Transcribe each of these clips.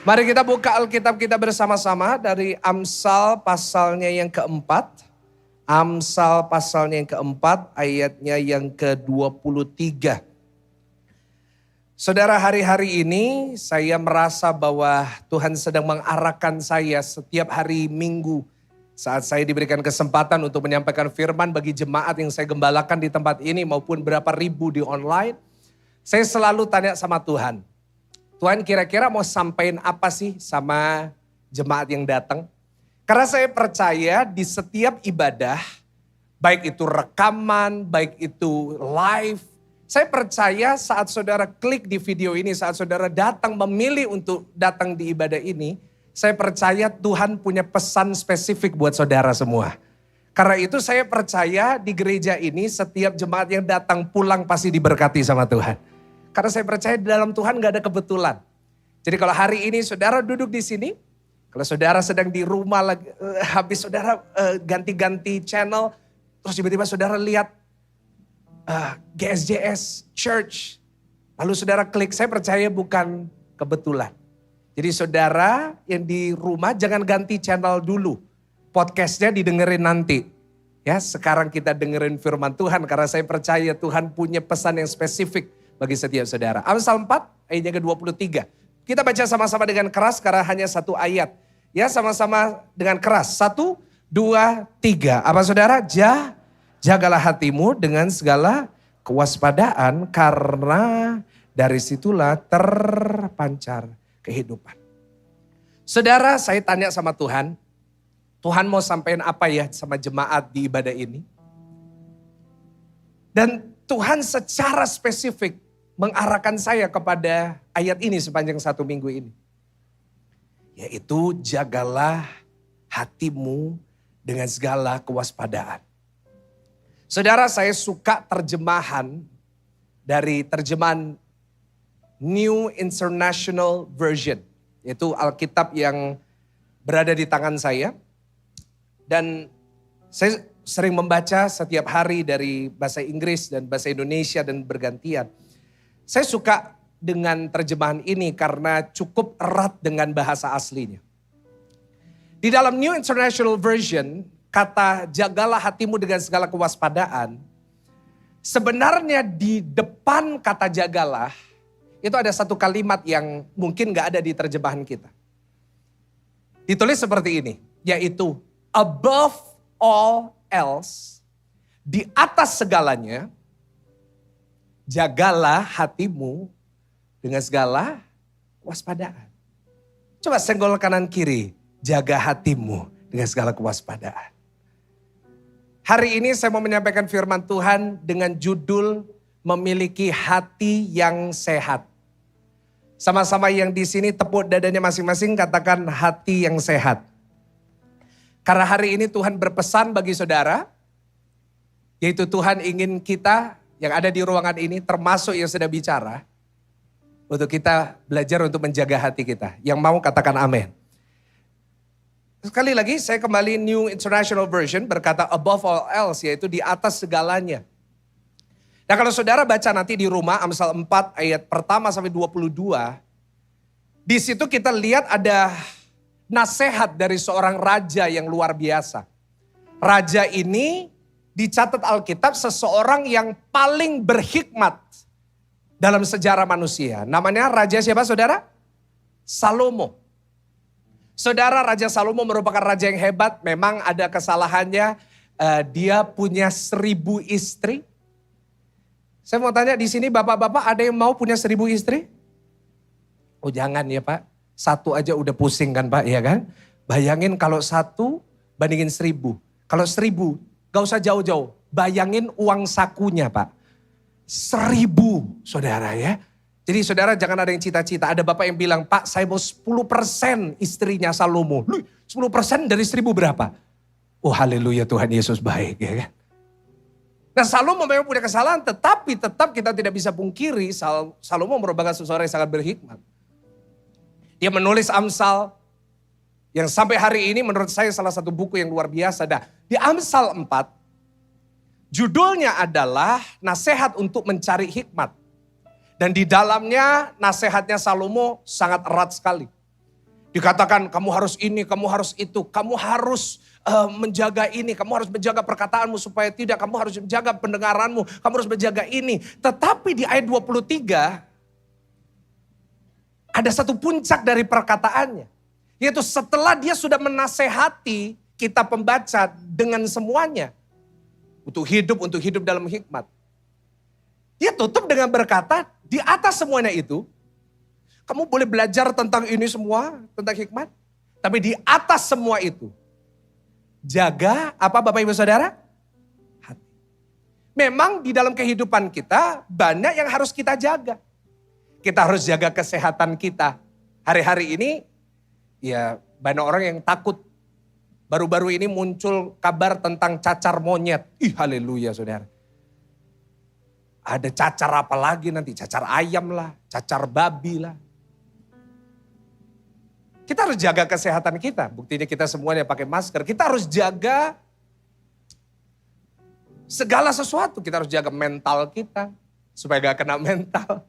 Mari kita buka Alkitab kita bersama-sama dari Amsal pasalnya yang keempat. Amsal pasalnya yang keempat ayatnya yang ke-23. Saudara, hari-hari ini saya merasa bahwa Tuhan sedang mengarahkan saya setiap hari Minggu. Saat saya diberikan kesempatan untuk menyampaikan firman bagi jemaat yang saya gembalakan di tempat ini maupun berapa ribu di online. Saya selalu tanya sama Tuhan. Tuhan kira-kira mau sampaikan apa sih sama jemaat yang datang? Karena saya percaya di setiap ibadah, baik itu rekaman, baik itu live, saya percaya saat saudara klik di video ini, saat saudara datang memilih untuk datang di ibadah ini, saya percaya Tuhan punya pesan spesifik buat saudara semua. Karena itu saya percaya di gereja ini setiap jemaat yang datang pulang pasti diberkati sama Tuhan. Karena saya percaya di dalam Tuhan gak ada kebetulan. Jadi kalau hari ini saudara duduk di sini, kalau saudara sedang di rumah lagi, habis saudara ganti-ganti channel, terus tiba-tiba saudara lihat GSJS Church, lalu saudara klik, saya percaya bukan kebetulan. Jadi saudara yang di rumah jangan ganti channel dulu, podcastnya didengerin nanti. Ya, sekarang kita dengerin firman Tuhan karena saya percaya Tuhan punya pesan yang spesifik bagi setiap saudara. Amsal 4 ayatnya ke-23. Kita baca sama-sama dengan keras karena hanya satu ayat. Ya, sama-sama dengan keras. 1, 2, 3. Apa saudara? Jagalah hatimu dengan segala kewaspadaan karena dari situlah terpancar kehidupan. Saudara, saya tanya sama Tuhan. Tuhan mau sampaikan apa ya sama jemaat di ibadah ini? Dan Tuhan secara spesifik mengarahkan saya kepada ayat ini sepanjang 1 minggu ini. Yaitu jagalah hatimu dengan segala kewaspadaan. Saudara, saya suka terjemahan dari terjemahan New International Version. Yaitu Alkitab yang berada di tangan saya. Dan saya sering membaca setiap hari dari bahasa Inggris dan bahasa Indonesia dan bergantian. Saya suka dengan terjemahan ini karena cukup erat dengan bahasa aslinya. Di dalam New International Version, kata jagalah hatimu dengan segala kewaspadaan, sebenarnya di depan kata jagalah, itu ada satu kalimat yang mungkin gak ada di terjemahan kita. Ditulis seperti ini, yaitu above all else, di atas segalanya, jagalah hatimu dengan segala kewaspadaan. Coba senggol kanan kiri, jaga hatimu dengan segala kewaspadaan. Hari ini saya mau menyampaikan firman Tuhan dengan judul memiliki hati yang sehat. Sama-sama yang di sini tepuk dadanya masing-masing katakan hati yang sehat. Karena hari ini Tuhan berpesan bagi saudara, yaitu Tuhan ingin kita yang ada di ruangan ini termasuk yang sudah bicara, untuk kita belajar untuk menjaga hati kita. Yang mau katakan amin. Sekali lagi saya kembali New International Version berkata above all else, yaitu di atas segalanya. Nah kalau saudara baca nanti di rumah Amsal 4 ayat pertama sampai 22, di situ kita lihat ada nasihat dari seorang raja yang luar biasa. Raja ini dicatat Alkitab seseorang yang paling berhikmat dalam sejarah manusia. Namanya Raja siapa saudara? Salomo. Saudara, Raja Salomo merupakan raja yang hebat. Memang ada kesalahannya. Dia punya 1000 istri. Saya mau tanya di sini bapak-bapak ada yang mau punya 1000 istri? Oh jangan ya Pak. 1 aja udah pusing kan Pak, ya kan? Bayangin kalau 1 bandingin 1000. Kalau 1000 gak usah jauh-jauh, bayangin uang sakunya Pak. 1000 saudara ya. Jadi saudara jangan ada yang cita-cita. Ada bapak yang bilang, Pak saya mau 10% istrinya Salomo. 10% dari 1000 berapa? Oh haleluya, Tuhan Yesus baik ya kan. Nah Salomo memang punya kesalahan, tetapi tetap kita tidak bisa pungkiri Salomo merupakan seseorang yang sangat berhikmat. Dia menulis Amsal yang sampai hari ini menurut saya salah satu buku yang luar biasa. Nah, di Amsal 4, judulnya adalah nasihat untuk mencari hikmat. Dan di dalamnya nasihatnya Salomo sangat erat sekali. Dikatakan kamu harus ini, kamu harus itu, kamu harus menjaga ini, kamu harus menjaga perkataanmu supaya tidak, kamu harus menjaga pendengaranmu, kamu harus menjaga ini. Tetapi di ayat 23 ada satu puncak dari perkataannya. Yaitu setelah dia sudah menasehati kita pembaca dengan semuanya. Untuk hidup dalam hikmat. Dia tutup dengan berkata, di atas semuanya itu, kamu boleh belajar tentang ini semua, tentang hikmat. Tapi di atas semua itu, jaga apa Bapak Ibu Saudara? Hati. Memang di dalam kehidupan kita banyak yang harus kita jaga. Kita harus jaga kesehatan kita. Hari-hari ini ya banyak orang yang takut. Baru-baru ini muncul kabar tentang cacar monyet. Ih haleluya saudara. Ada cacar apa lagi nanti? Cacar ayam lah, cacar babi lah. Kita harus jaga kesehatan kita. Buktinya kita semuanya pakai masker. Kita harus jaga segala sesuatu. Kita harus jaga mental kita. Supaya gak kena mental.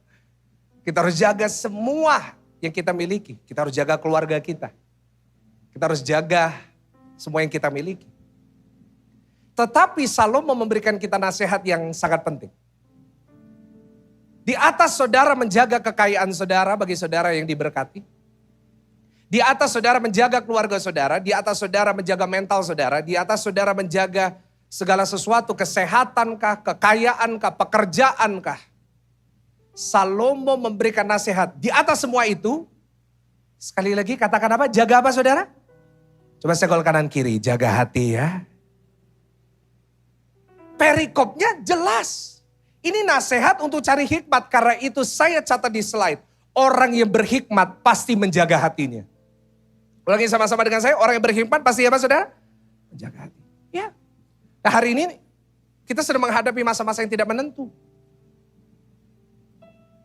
Kita harus jaga semua yang kita miliki. Kita harus jaga keluarga kita. Kita harus jaga semua yang kita miliki. Tetapi Salomo memberikan kita nasihat yang sangat penting. Di atas saudara menjaga kekayaan saudara bagi saudara yang diberkati. Di atas saudara menjaga keluarga saudara, di atas saudara menjaga mental saudara, di atas saudara menjaga segala sesuatu, kesehatankah, kekayaankah, pekerjaankah. Salomo memberikan nasihat, di atas semua itu, sekali lagi katakan apa? Jaga apa saudara? Coba senggol kanan kiri, jaga hati ya. Perikopnya jelas. Ini nasihat untuk cari hikmat, karena itu saya catat di slide. Orang yang berhikmat pasti menjaga hatinya. Ulangi sama-sama dengan saya, orang yang berhikmat pasti apa saudara? Menjaga hati. Ya. Nah hari ini kita sedang menghadapi masa-masa yang tidak menentu.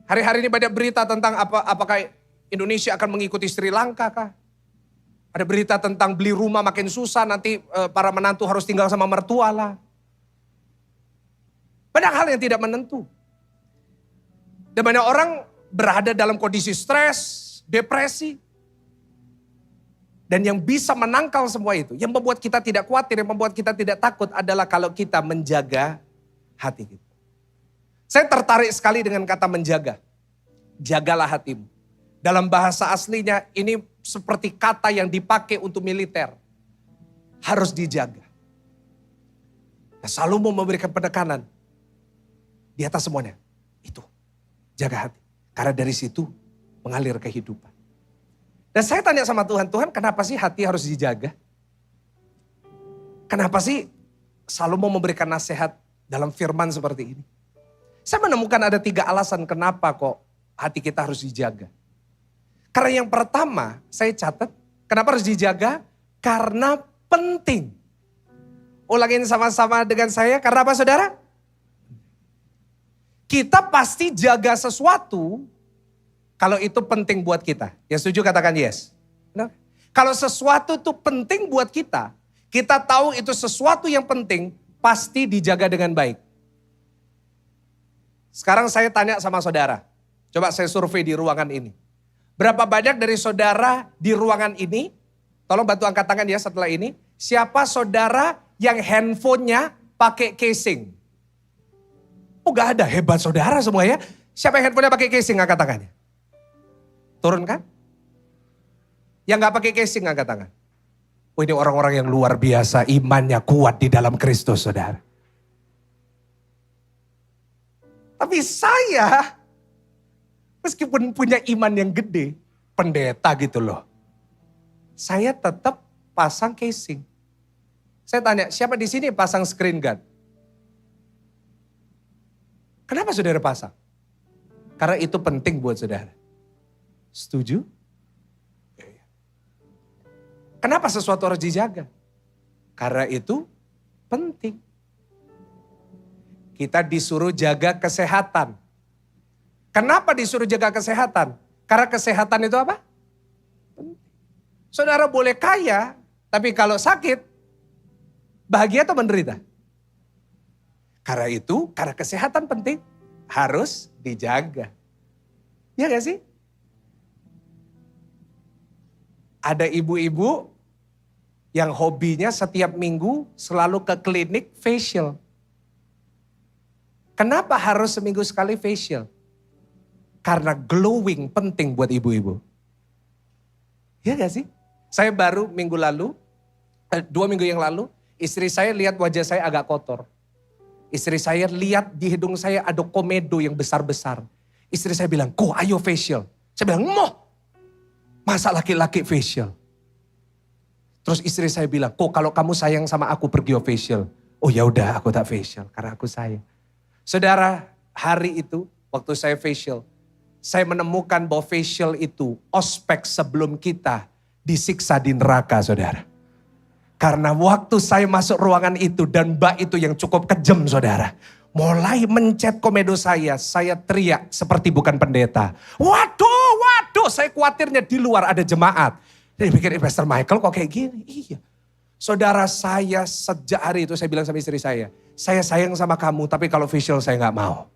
Hari-hari ini banyak berita tentang apakah Indonesia akan mengikuti Sri Lanka kah? Ada berita tentang beli rumah makin susah, nanti para menantu harus tinggal sama mertua lah. Banyak hal yang tidak menentu. Dan banyak orang berada dalam kondisi stres, depresi. Dan yang bisa menangkal semua itu, yang membuat kita tidak khawatir, yang membuat kita tidak takut adalah kalau kita menjaga hati kita. Saya tertarik sekali dengan kata menjaga. Jagalah hatimu. Dalam bahasa aslinya ini seperti kata yang dipakai untuk militer. Harus dijaga. Nah, Salomo memberikan penekanan di atas semuanya. Itu, jaga hati. Karena dari situ mengalir kehidupan. Dan saya tanya sama Tuhan, Tuhan kenapa sih hati harus dijaga? Kenapa sih Salomo memberikan nasihat dalam firman seperti ini? Saya menemukan ada 3 alasan kenapa kok hati kita harus dijaga. Karena yang pertama, saya catat, kenapa harus dijaga? Karena penting. Ulangin sama-sama dengan saya, karena apa saudara? Kita pasti jaga sesuatu kalau itu penting buat kita. Yang setuju katakan yes. Benar? Kalau sesuatu itu penting buat kita tahu itu sesuatu yang penting, pasti dijaga dengan baik. Sekarang saya tanya sama saudara. Coba saya survei di ruangan ini. Berapa banyak dari saudara di ruangan ini, tolong bantu angkat tangan ya setelah ini. Siapa saudara yang handphonenya pakai casing? Oh gak ada, hebat saudara semua ya. Siapa yang handphonenya pakai casing angkat tangannya? Turun kan? Yang gak pakai casing angkat tangan. Oh ini orang-orang yang luar biasa, imannya kuat di dalam Kristus saudara. Tapi saya, meskipun punya iman yang gede, pendeta gitu loh. Saya tetap pasang casing. Saya tanya, siapa di sini pasang screen guard? Kenapa saudara pasang? Karena itu penting buat saudara. Setuju? Kenapa sesuatu harus dijaga? Karena itu penting. Kita disuruh jaga kesehatan. Kenapa disuruh jaga kesehatan? Karena kesehatan itu apa? Penting. Saudara boleh kaya, tapi kalau sakit, bahagia atau menderita? Karena itu, karena kesehatan penting, harus dijaga. Ya gak sih? Ada ibu-ibu yang hobinya setiap minggu selalu ke klinik facial. Kenapa harus seminggu sekali facial? Karena glowing penting buat ibu-ibu. Iya gak sih? Saya baru minggu lalu, 2 minggu yang lalu, istri saya lihat wajah saya agak kotor. Istri saya lihat di hidung saya ada komedo yang besar-besar. Istri saya bilang, "Ko, ayo facial." Saya bilang, "Moh, masa laki-laki facial?" Terus istri saya bilang, "Kok kalau kamu sayang sama aku pergi facial?" Oh ya udah, aku tak facial karena aku sayang. Saudara, hari itu waktu saya facial, saya menemukan bahwa facial itu ospek sebelum kita disiksa di neraka, saudara. Karena waktu saya masuk ruangan itu dan mbak itu yang cukup kejam, saudara. Mulai mencet komedo saya teriak seperti bukan pendeta. Waduh, waduh, saya khawatirnya di luar ada jemaat. Dia pikir Pastor Michael kok kayak gini? Iya. Saudara, saya sejak hari itu saya bilang sama istri saya sayang sama kamu tapi kalau facial saya gak mau.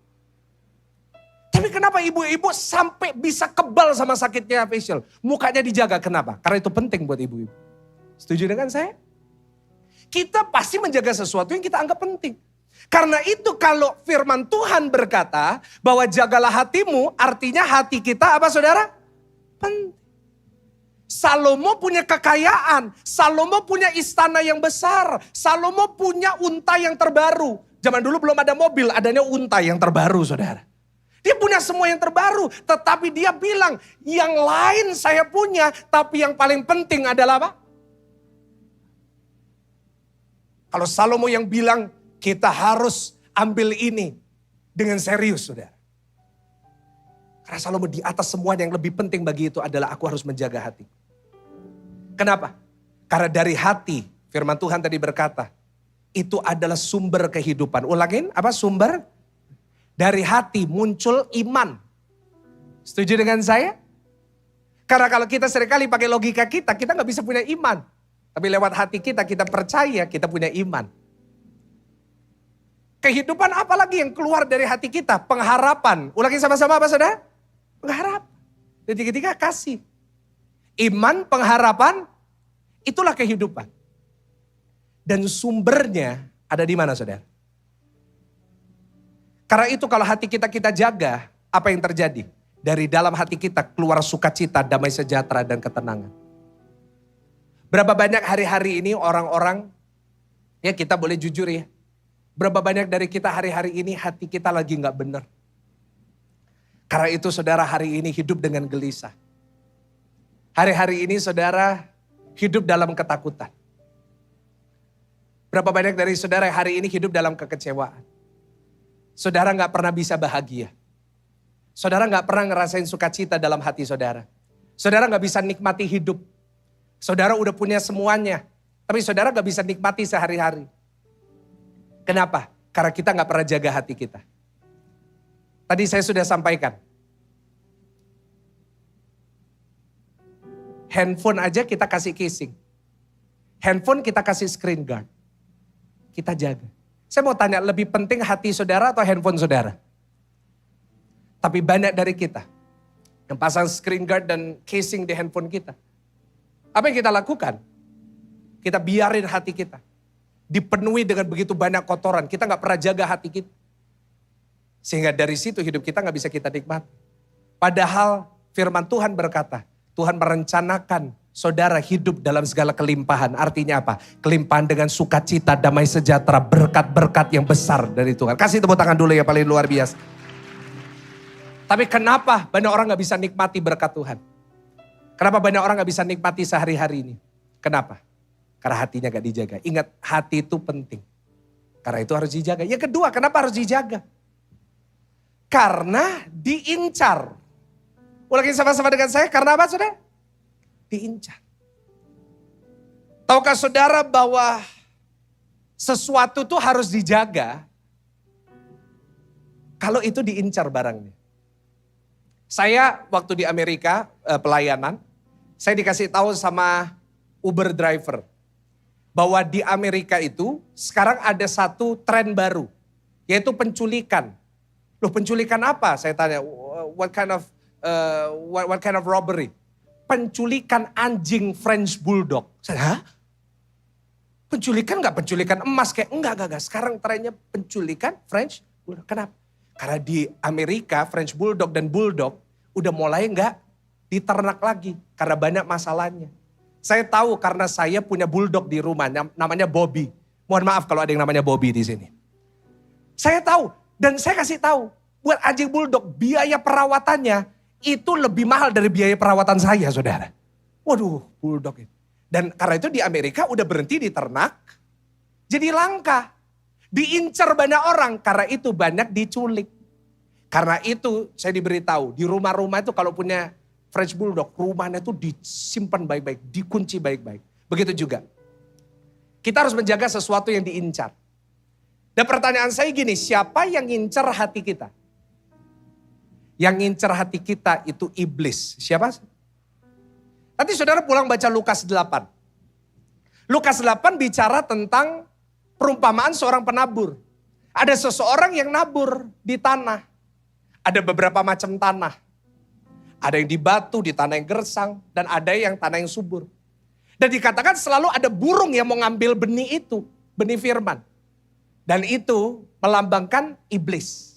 Tapi kenapa ibu-ibu sampai bisa kebal sama sakitnya facial? Mukanya dijaga, kenapa? Karena itu penting buat ibu-ibu. Setuju dengan saya? Kita pasti menjaga sesuatu yang kita anggap penting. Karena itu kalau firman Tuhan berkata bahwa jagalah hatimu, artinya hati kita apa saudara? Penting. Salomo punya kekayaan, Salomo punya istana yang besar, Salomo punya unta yang terbaru. Zaman dulu belum ada mobil, adanya unta yang terbaru, saudara. Dia punya semua yang terbaru, tetapi dia bilang, yang lain saya punya, tapi yang paling penting adalah apa? Kalau Salomo yang bilang, kita harus ambil ini dengan serius, saudara. Karena Salomo di atas semua yang lebih penting bagi itu adalah aku harus menjaga hati. Kenapa? Karena dari hati, firman Tuhan tadi berkata, itu adalah sumber kehidupan. Ulangin, apa sumber? Dari hati muncul iman. Setuju dengan saya? Karena kalau kita seringkali pakai logika kita gak bisa punya iman. Tapi lewat hati kita percaya kita punya iman. Kehidupan apa lagi yang keluar dari hati kita? Pengharapan. Ulangin sama-sama apa saudara? Pengharapan. Dan ketiga kasih. Iman, pengharapan, itulah kehidupan. Dan sumbernya ada di mana saudara? Karena itu kalau hati kita jaga, apa yang terjadi? Dari dalam hati kita keluar sukacita, damai sejahtera, dan ketenangan. Berapa banyak hari-hari ini orang-orang, ya kita boleh jujur ya. Berapa banyak dari kita hari-hari ini hati kita lagi gak benar. Karena itu saudara hari ini hidup dengan gelisah. Hari-hari ini saudara hidup dalam ketakutan. Berapa banyak dari saudara hari ini hidup dalam kekecewaan. Saudara gak pernah bisa bahagia. Saudara gak pernah ngerasain sukacita dalam hati saudara. Saudara gak bisa nikmati hidup. Saudara udah punya semuanya. Tapi saudara gak bisa nikmati sehari-hari. Kenapa? Karena kita gak pernah jaga hati kita. Tadi saya sudah sampaikan. Handphone aja kita kasih casing. Handphone kita kasih screen guard. Kita jaga. Saya mau tanya, lebih penting hati saudara atau handphone saudara? Tapi banyak dari kita yang pasang screen guard dan casing di handphone kita. Apa yang kita lakukan? Kita biarin hati kita dipenuhi dengan begitu banyak kotoran. Kita gak pernah jaga hati kita. Sehingga dari situ hidup kita gak bisa kita nikmati. Padahal firman Tuhan berkata, Tuhan merencanakan saudara hidup dalam segala kelimpahan. Artinya apa? Kelimpahan dengan sukacita, damai sejahtera, berkat-berkat yang besar dari Tuhan. Kasih tepuk tangan dulu ya, paling luar biasa. Tapi kenapa banyak orang gak bisa nikmati berkat Tuhan? Kenapa banyak orang gak bisa nikmati sehari-hari ini? Kenapa? Karena hatinya gak dijaga. Ingat, hati itu penting. Karena itu harus dijaga. Yang kedua, kenapa harus dijaga? Karena diincar. Ulangi sama-sama dengan saya, karena apa saudara? Diincar. Tahukah saudara bahwa sesuatu itu harus dijaga kalau itu diincar barangnya. Saya waktu di Amerika pelayanan, saya dikasih tahu sama Uber driver bahwa di Amerika itu sekarang ada satu tren baru, yaitu penculikan. Loh, penculikan apa? Saya tanya, what kind of robbery? penculikan anjing French Bulldog. Saya, hah? Penculikan nggak penculikan emas kayak enggak. Sekarang trennya penculikan French Bulldog. Kenapa? Karena di Amerika French Bulldog dan Bulldog udah mulai nggak diternak lagi karena banyak masalahnya. Saya tahu karena saya punya Bulldog di rumah namanya Bobby. Mohon maaf kalau ada yang namanya Bobby di sini. Saya tahu dan saya kasih tahu buat anjing Bulldog biaya perawatannya itu lebih mahal dari biaya perawatan saya, saudara. Waduh, Bulldog itu. Dan karena itu di Amerika udah berhenti diternak, jadi langka. Diincar banyak orang, karena itu banyak diculik. Karena itu saya diberitahu, di rumah-rumah itu kalau punya French Bulldog, rumahnya itu disimpan baik-baik, dikunci baik-baik. Begitu juga. Kita harus menjaga sesuatu yang diincar. Dan pertanyaan saya gini, siapa yang ngincar hati kita? Yang ngincar hati kita itu iblis. Siapa? Nanti saudara pulang baca Lukas 8. Lukas 8 bicara tentang perumpamaan seorang penabur. Ada seseorang yang nabur di tanah. Ada beberapa macam tanah. Ada yang di batu, di tanah yang gersang. Dan ada yang tanah yang subur. Dan dikatakan selalu ada burung yang mau ngambil benih itu. Benih firman. Dan itu melambangkan iblis.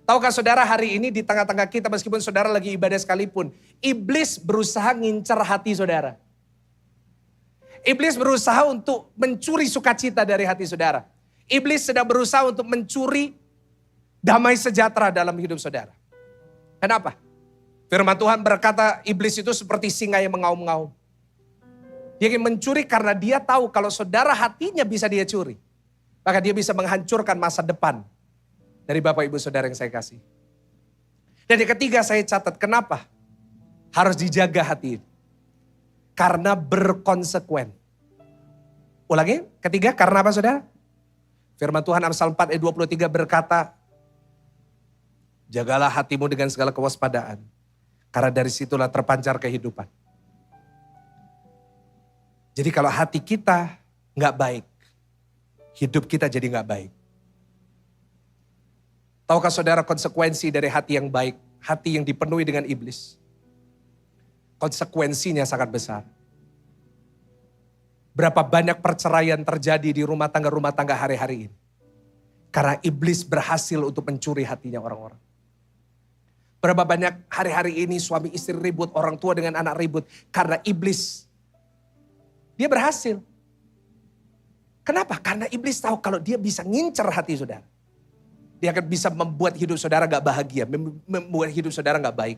Tahukah saudara hari ini di tengah-tengah kita meskipun saudara lagi ibadah sekalipun. Iblis berusaha ngincar hati saudara. Iblis berusaha untuk mencuri sukacita dari hati saudara. Iblis sedang berusaha untuk mencuri damai sejahtera dalam hidup saudara. Kenapa? Firman Tuhan berkata iblis itu seperti singa yang mengaum-ngaum. Dia ingin mencuri karena dia tahu kalau saudara hatinya bisa dia curi. Maka dia bisa menghancurkan masa depan dari Bapak Ibu Saudara yang saya kasih. Dan yang ketiga saya catat, kenapa harus dijaga hati ini? Karena berkonsekuen. Ulangi, ketiga karena apa saudara? Firman Tuhan Amsal 4 ayat 23 berkata, jagalah hatimu dengan segala kewaspadaan. Karena dari situlah terpancar kehidupan. Jadi kalau hati kita gak baik, hidup kita jadi gak baik. Tahukah saudara konsekuensi dari hati yang baik, hati yang dipenuhi dengan iblis? Konsekuensinya sangat besar. Berapa banyak perceraian terjadi di rumah tangga hari-hari ini. Karena iblis berhasil untuk mencuri hatinya orang-orang. Berapa banyak hari-hari ini suami istri ribut, orang tua dengan anak ribut. Karena iblis, dia berhasil. Kenapa? Karena iblis tahu kalau dia bisa ngincer hati saudara. Dia akan bisa membuat hidup saudara gak bahagia, membuat hidup saudara gak baik.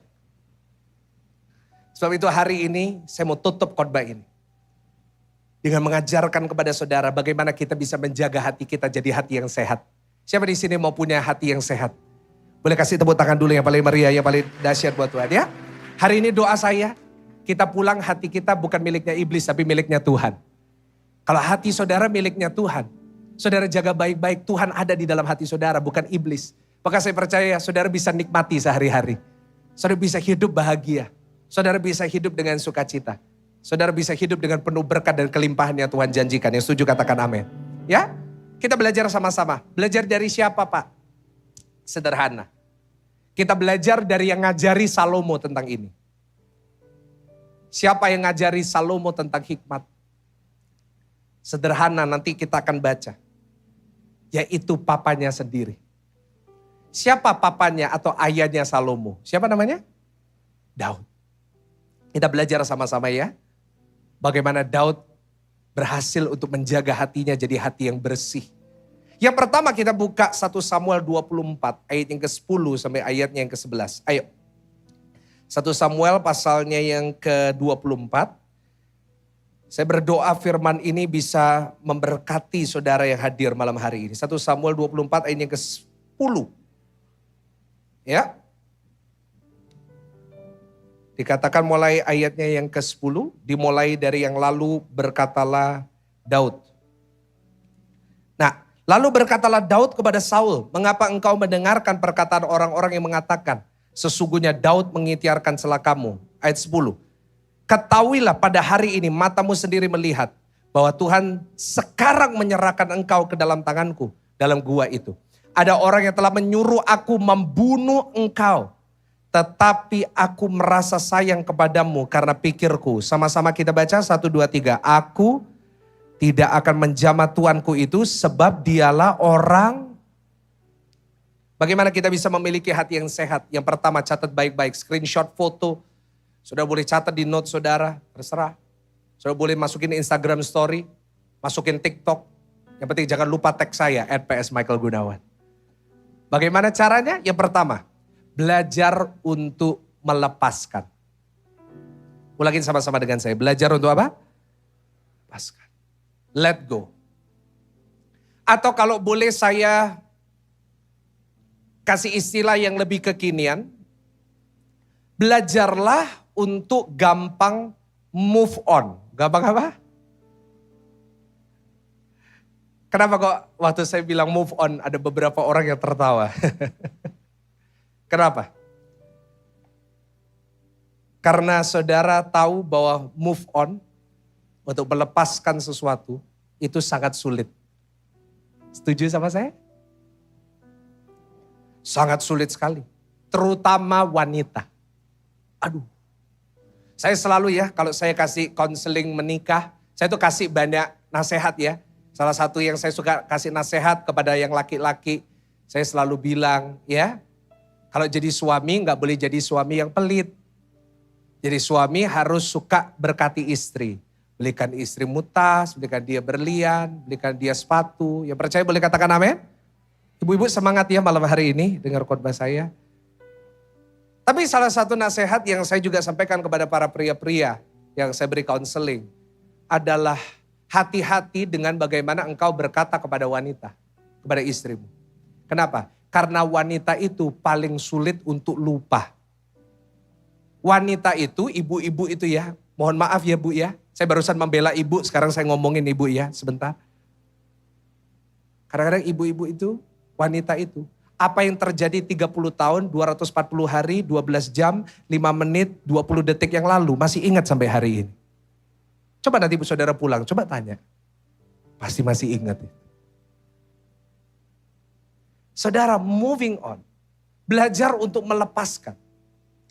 Sebab itu hari ini saya mau tutup khotbah ini. Dengan mengajarkan kepada saudara bagaimana kita bisa menjaga hati kita jadi hati yang sehat. Siapa di sini mau punya hati yang sehat? Boleh kasih tepuk tangan dulu yang paling meriah, yang paling dahsyat buat Tuhan ya. Hari ini doa saya, kita pulang hati kita bukan miliknya iblis tapi miliknya Tuhan. Kalau hati saudara miliknya Tuhan, saudara jaga baik-baik, Tuhan ada di dalam hati saudara, bukan iblis. Maka saya percaya saudara bisa nikmati sehari-hari. Saudara bisa hidup bahagia. Saudara bisa hidup dengan sukacita. Saudara bisa hidup dengan penuh berkat dan kelimpahan yang Tuhan janjikan. Yang setuju katakan amin. Ya, kita belajar sama-sama. Belajar dari siapa Pak? Sederhana. Kita belajar dari yang ngajari Salomo tentang ini. Siapa yang ngajari Salomo tentang hikmat? Sederhana, nanti kita akan baca. Yaitu papanya sendiri. Siapa papanya atau ayahnya Salomo? Siapa namanya? Daud. Kita belajar sama-sama ya. Bagaimana Daud berhasil untuk menjaga hatinya jadi hati yang bersih. Yang pertama kita buka 1 Samuel 24 ayat yang ke-10 sampai ayatnya yang ke-11. Ayo. 1 Samuel pasalnya yang ke-24. Saya berdoa firman ini bisa memberkati saudara yang hadir malam hari ini. 1 Samuel 24 ayat yang ke-10. Ya. Dikatakan mulai ayatnya yang ke-10. Dimulai dari yang lalu berkatalah Daud. Nah, lalu berkatalah Daud kepada Saul, mengapa engkau mendengarkan perkataan orang-orang yang mengatakan, sesungguhnya Daud mengikhtiarkan celakamu. Ayat 10. Ketahuilah pada hari ini matamu sendiri melihat bahwa Tuhan sekarang menyerahkan engkau ke dalam tanganku dalam gua itu. Ada orang yang telah menyuruh aku membunuh engkau. tetapi aku merasa sayang kepadamu karena pikirku. Sama-sama kita baca 1, 2, 3. Aku tidak akan menjamah Tuanku itu sebab dialah orang. Bagaimana kita bisa memiliki hati yang sehat? Yang pertama, catat baik-baik, screenshot foto. Saudara boleh catat di note saudara, terserah. Saudara boleh masukin Instagram story, masukin TikTok. Yang penting jangan lupa tag saya, @PS_Michael_Gunawan. Bagaimana caranya? Yang pertama, belajar untuk melepaskan. Ulangin sama-sama dengan saya, belajar untuk apa? Lepaskan. Let go. Atau kalau boleh saya kasih istilah yang lebih kekinian, belajarlah untuk gampang move on. Gampang apa? Kenapa kok waktu saya bilang move on ada beberapa orang yang tertawa? Kenapa? Karena saudara tahu bahwa move on untuk melepaskan sesuatu itu sangat sulit. Setuju sama saya? Sangat sulit sekali. Terutama wanita. Aduh. Saya selalu ya kalau saya kasih konseling menikah, saya tuh kasih banyak nasihat ya. Salah satu yang saya suka kasih nasihat kepada yang laki-laki, saya selalu bilang ya, kalau jadi suami nggak boleh jadi suami yang pelit. Jadi suami harus suka berkati istri. Belikan istrimu tas, belikan dia berlian, belikan dia sepatu. Yang percaya boleh katakan amin? Ibu-ibu semangat ya malam hari ini dengar khotbah saya. Tapi salah satu nasihat yang saya juga sampaikan kepada para pria-pria yang saya beri counseling adalah hati-hati dengan bagaimana engkau berkata kepada wanita, kepada istrimu. Kenapa? Karena wanita itu paling sulit untuk lupa. Wanita itu, ibu-ibu itu ya, mohon maaf ya Bu ya, saya barusan membela ibu, sekarang saya ngomongin ibu ya, sebentar. Kadang-kadang ibu-ibu itu, wanita itu, apa yang terjadi 30 tahun, 240 hari, 12 jam, 5 menit, 20 detik yang lalu masih ingat sampai hari ini. Coba nanti saudara pulang, coba tanya. Pasti masih ingat. Saudara, moving on. Belajar untuk melepaskan.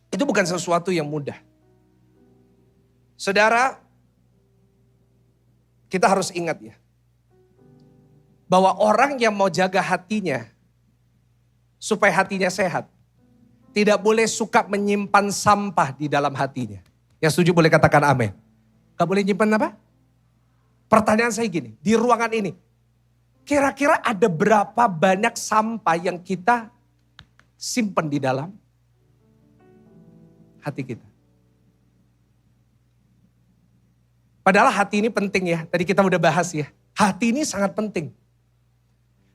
Itu bukan sesuatu yang mudah. Saudara, kita harus ingat ya. Bahwa orang yang mau jaga hatinya, supaya hatinya sehat, tidak boleh suka menyimpan sampah di dalam hatinya. Yang setuju boleh katakan amin. Gak boleh nyimpan apa? Pertanyaan saya gini, di ruangan ini, kira-kira ada berapa banyak sampah yang kita simpan di dalam hati kita? Padahal hati ini penting ya, tadi kita udah bahas ya. Hati ini sangat penting.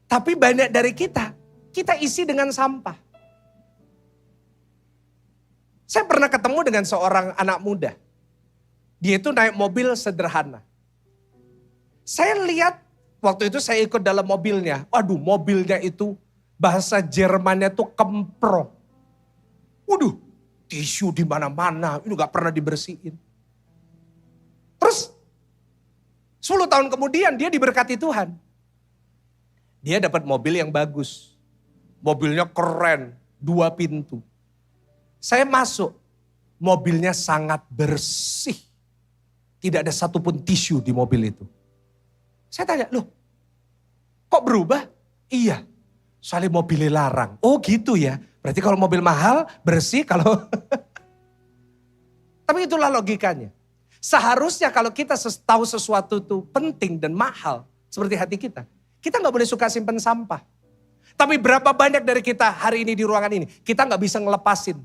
Tapi banyak dari kita isi dengan sampah. Saya pernah ketemu dengan seorang anak muda. Dia itu naik mobil sederhana. Saya lihat waktu itu saya ikut dalam mobilnya. Waduh, mobilnya itu bahasa Jermannya tuh kempro. Waduh, tisu di mana-mana, itu gak pernah dibersihin. Terus 10 tahun kemudian dia diberkati Tuhan. Dia dapat mobil yang bagus. Mobilnya keren, 2 pintu. Saya masuk, mobilnya sangat bersih. Tidak ada satupun tisu di mobil itu. Saya tanya, loh kok berubah? Iya, soalnya mobilnya larang. Oh gitu ya, berarti kalau mobil mahal, bersih kalau... Tapi itulah logikanya. Seharusnya kalau kita tahu sesuatu itu penting dan mahal, seperti hati kita gak boleh suka simpen sampah. Tapi berapa banyak dari kita hari ini di ruangan ini, kita gak bisa ngelepasin.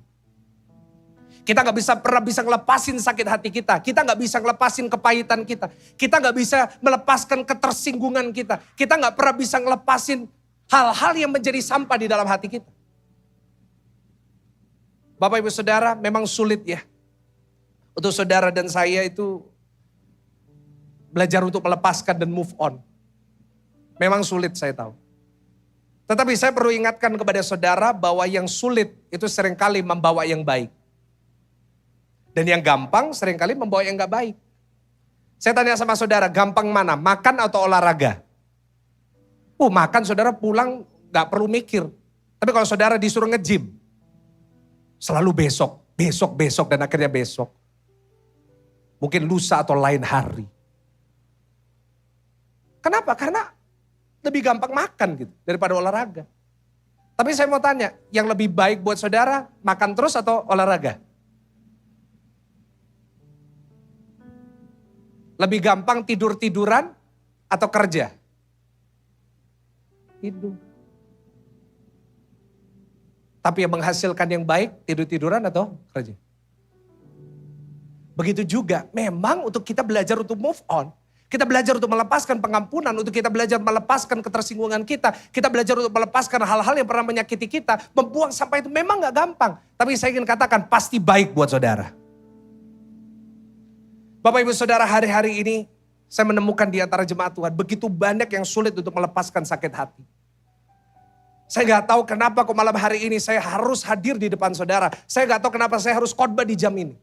Kita gak pernah bisa ngelepasin sakit hati kita. Kita gak bisa ngelepasin kepahitan kita. Kita gak bisa melepaskan ketersinggungan kita. Kita gak pernah bisa ngelepasin hal-hal yang menjadi sampah di dalam hati kita. Bapak Ibu Saudara, memang sulit ya. Untuk saudara dan saya itu belajar untuk melepaskan dan move on. Memang sulit, saya tahu. Tetapi saya perlu ingatkan kepada saudara bahwa yang sulit itu seringkali membawa yang baik. Dan yang gampang seringkali membawa yang gak baik. Saya tanya sama saudara, gampang mana? Makan atau olahraga? Makan saudara pulang gak perlu mikir. Tapi kalau saudara disuruh nge-gym, Selalu besok, besok, besok, dan akhirnya besok. Mungkin lusa atau lain hari. Kenapa? Karena lebih gampang makan gitu daripada olahraga. Tapi saya mau tanya, yang lebih baik buat saudara makan terus atau olahraga? Lebih gampang tidur-tiduran atau kerja? Tidur. Tapi yang menghasilkan yang baik tidur-tiduran atau kerja? Begitu juga memang untuk kita belajar untuk move on. Kita belajar untuk melepaskan pengampunan, untuk kita belajar melepaskan ketersinggungan kita. Kita belajar untuk melepaskan hal-hal yang pernah menyakiti kita. Membuang sampah itu memang gak gampang. Tapi saya ingin katakan pasti baik buat saudara. Bapak ibu saudara, hari-hari ini saya menemukan di antara jemaat Tuhan begitu banyak yang sulit untuk melepaskan sakit hati. Saya gak tahu kenapa kok malam hari ini saya harus hadir di depan saudara. Saya gak tahu kenapa saya harus khotbah di jam ini.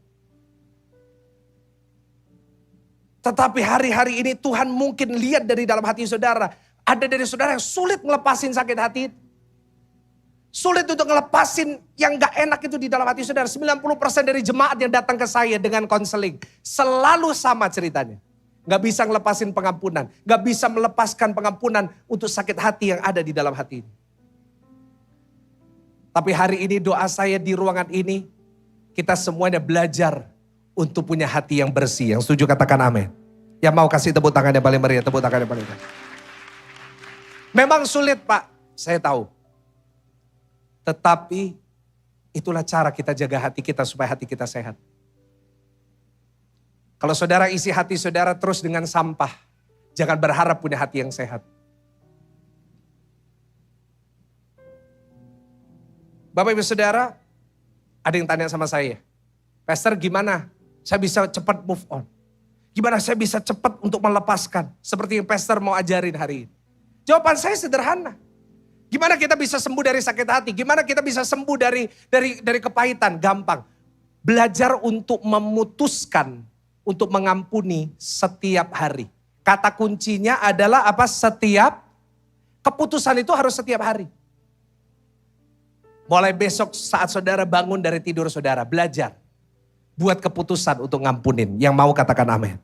Tetapi hari-hari ini Tuhan mungkin lihat dari dalam hati saudara. Ada dari saudara yang sulit ngelepasin sakit hati itu. Sulit untuk ngelepasin yang gak enak itu di dalam hati saudara. 90% dari jemaat yang datang ke saya dengan konseling. Selalu sama ceritanya. Gak bisa ngelepasin pengampunan. Gak bisa melepaskan pengampunan untuk sakit hati yang ada di dalam hati ini. Tapi hari ini doa saya di ruangan ini. Kita semuanya belajar untuk punya hati yang bersih. Yang setuju katakan amin. Yang mau kasih tepuk tangan yang paling meriah. Tepuk tangan yang paling meriah. Memang sulit Pak. Saya tahu. Tetapi itulah cara kita jaga hati kita supaya hati kita sehat. Kalau saudara isi hati saudara terus dengan sampah, jangan berharap punya hati yang sehat. Bapak ibu saudara, ada yang tanya sama saya, Pastor gimana saya bisa cepat move on? Gimana saya bisa cepat untuk melepaskan? Seperti yang Pastor mau ajarin hari ini. Jawaban saya sederhana. Gimana kita bisa sembuh dari sakit hati? Gimana kita bisa sembuh dari kepahitan? Gampang. Belajar untuk memutuskan, untuk mengampuni setiap hari. Kata kuncinya adalah apa? Setiap keputusan itu harus setiap hari. Mulai besok saat saudara bangun dari tidur saudara, belajar. Buat keputusan untuk ngampunin. Yang mau katakan amin.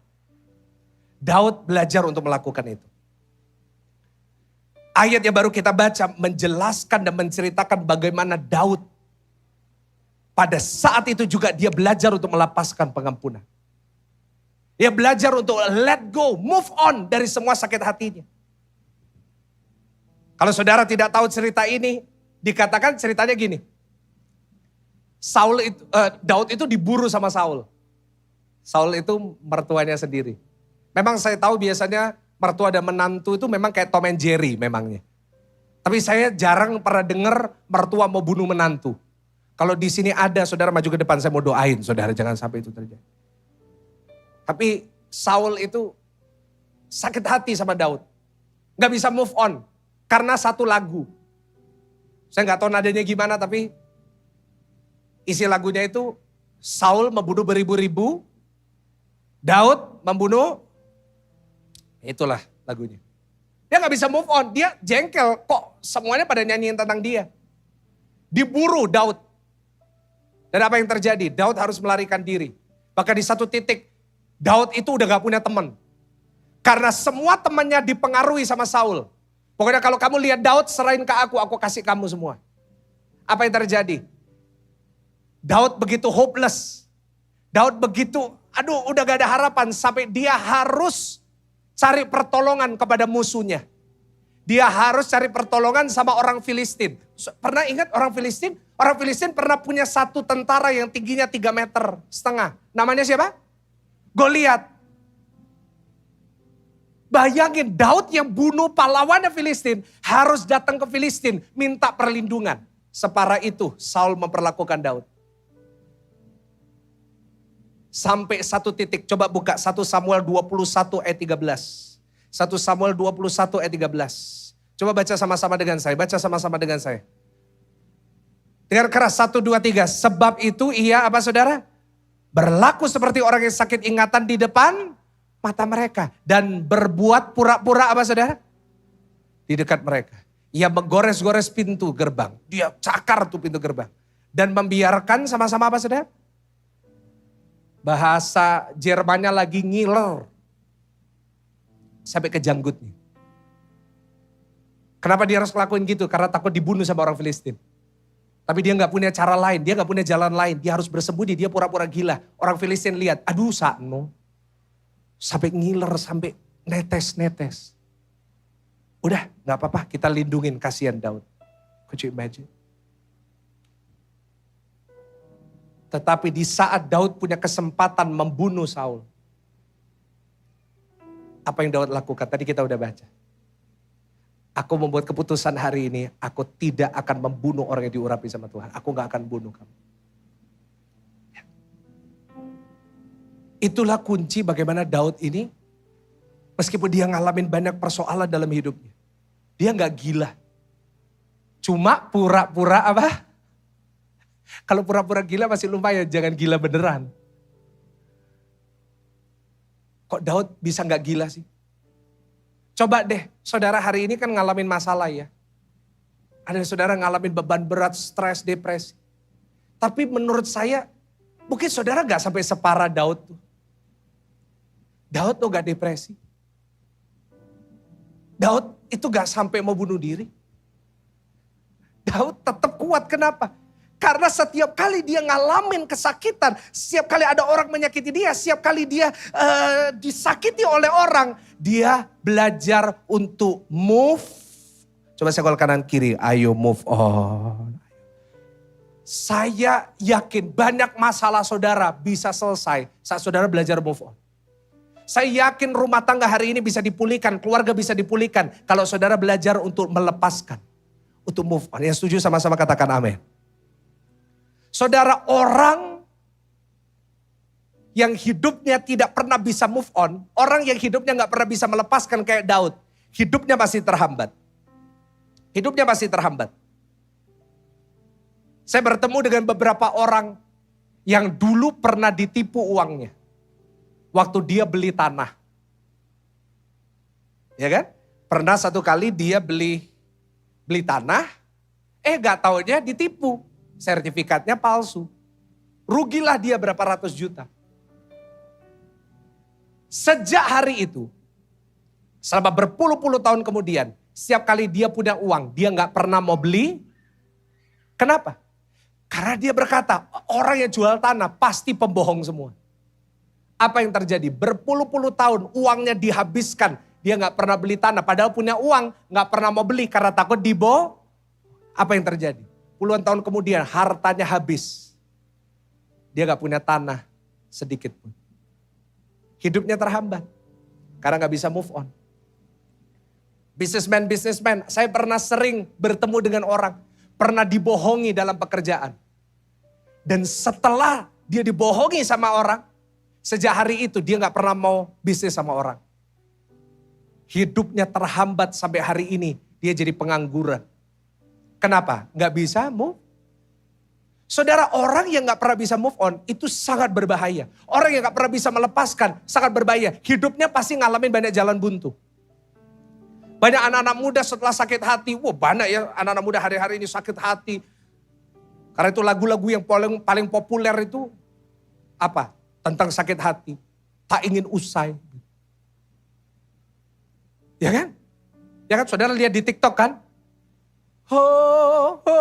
Daud belajar untuk melakukan itu. Ayat yang baru kita baca menjelaskan dan menceritakan bagaimana Daud pada saat itu juga dia belajar untuk melepaskan pengampunan. Dia belajar untuk let go, move on dari semua sakit hatinya. Kalau saudara tidak tahu cerita ini, dikatakan ceritanya gini. Daud itu diburu sama Saul. Saul itu mertuanya sendiri. Memang saya tahu biasanya mertua dan menantu itu memang kayak Tom and Jerry memangnya. Tapi saya jarang pernah dengar mertua mau bunuh menantu. Kalau di sini ada saudara maju ke depan saya mau doain saudara jangan sampai itu terjadi. Tapi Saul itu sakit hati sama Daud. Gak bisa move on karena satu lagu. Saya gak tahu nadanya gimana tapi isi lagunya itu Saul membunuh beribu-ribu, Daud membunuh. Itulah lagunya. Dia gak bisa move on. Dia jengkel. Kok semuanya pada nyanyiin tentang dia. Diburu Daud. Dan apa yang terjadi? Daud harus melarikan diri. Bahkan di satu titik. Daud itu udah gak punya teman. Karena semua temannya dipengaruhi sama Saul. Pokoknya kalau kamu lihat Daud serahin ke aku kasih kamu semua. Apa yang terjadi? Daud begitu hopeless. Daud begitu, udah gak ada harapan. Sampai dia harus cari pertolongan kepada musuhnya. Dia harus cari pertolongan sama orang Filistin. Pernah ingat orang Filistin? Orang Filistin pernah punya satu tentara yang tingginya 3,5 meter. Namanya siapa? Goliat. Bayangin Daud yang bunuh pahlawannya Filistin harus datang ke Filistin minta perlindungan. Separah itu Saul memperlakukan Daud. Sampai satu titik, coba buka 1 Samuel 21 ayat 13. 1 Samuel 21 ayat 13. Coba baca sama-sama dengan saya, baca sama-sama dengan saya. Dengar keras, 1, 2, 3. Sebab itu ia apa saudara? Berlaku seperti orang yang sakit ingatan di depan mata mereka. Dan berbuat pura-pura apa saudara? Di dekat mereka. Ia menggores-gores pintu gerbang. Dia cakar tuh pintu gerbang. Dan membiarkan sama-sama apa saudara? Bahasa Jermannya lagi ngiler. Sampai ke janggutnya. Kenapa dia harus ngelakuin gitu? Karena takut dibunuh sama orang Filistin. Tapi dia gak punya cara lain, dia gak punya jalan lain. Dia harus bersembunyi, dia pura-pura gila. Orang Filistin lihat, aduh sakno. Sampai ngiler, sampai netes-netes. Udah gak apa-apa, kita lindungin, kasihan Daud. Could you imagine? Tetapi di saat Daud punya kesempatan membunuh Saul. Apa yang Daud lakukan? Tadi kita udah baca. Aku membuat keputusan hari ini, aku tidak akan membunuh orang yang diurapi sama Tuhan. Aku gak akan bunuh kamu. Ya. Itulah kunci bagaimana Daud ini, meskipun dia ngalamin banyak persoalan dalam hidupnya. Dia gak gila. Cuma pura-pura apa? Kalau pura-pura gila masih lumayan, jangan gila beneran. Kok Daud bisa gak gila sih? Coba deh, saudara hari ini kan ngalamin masalah ya. Ada saudara ngalamin beban berat, stres, depresi. Tapi menurut saya, mungkin saudara gak sampai separah Daud tuh. Daud tuh gak depresi. Daud itu gak sampai mau bunuh diri. Daud tetap kuat, kenapa? Karena setiap kali dia ngalamin kesakitan, setiap kali ada orang menyakiti dia, setiap kali dia disakiti oleh orang, dia belajar untuk move. Coba saya call kanan kiri, ayo move on. Saya yakin banyak masalah saudara bisa selesai saat saudara belajar move on. Saya yakin rumah tangga hari ini bisa dipulihkan, keluarga bisa dipulihkan kalau saudara belajar untuk melepaskan, untuk move on. Yang setuju sama-sama katakan amin. Saudara, orang yang hidupnya tidak pernah bisa move on, orang yang hidupnya gak pernah bisa melepaskan kayak Daud, hidupnya masih terhambat. Hidupnya masih terhambat. Saya bertemu dengan beberapa orang yang dulu pernah ditipu uangnya. Waktu dia beli tanah. Ya kan? Pernah satu kali dia beli tanah, gak taunya ditipu. Sertifikatnya palsu. Rugilah dia berapa ratus juta. Sejak hari itu, selama berpuluh-puluh tahun kemudian, setiap kali dia punya uang, dia gak pernah mau beli. Kenapa? Karena dia berkata, orang yang jual tanah pasti pembohong semua. Apa yang terjadi? Berpuluh-puluh tahun uangnya dihabiskan. Dia gak pernah beli tanah, padahal punya uang, gak pernah mau beli karena takut dibohong. Apa yang terjadi? Puluhan tahun kemudian hartanya habis. Dia gak punya tanah sedikit pun. Hidupnya terhambat. Karena gak bisa move on. Businessman, saya pernah sering bertemu dengan orang. Pernah dibohongi dalam pekerjaan. Dan setelah dia dibohongi sama orang. Sejak hari itu dia gak pernah mau bisnis sama orang. Hidupnya terhambat sampai hari ini. Dia jadi pengangguran. Kenapa? Gak bisa move. Saudara, orang yang gak pernah bisa move on itu sangat berbahaya. Orang yang gak pernah bisa melepaskan sangat berbahaya. Hidupnya pasti ngalamin banyak jalan buntu. Banyak anak-anak muda setelah sakit hati. Banyak ya anak-anak muda hari-hari ini sakit hati. Karena itu lagu-lagu yang paling populer itu apa? Tentang sakit hati. Tak ingin usai. Ya kan? Ya kan, saudara lihat di TikTok kan? Ho, ho.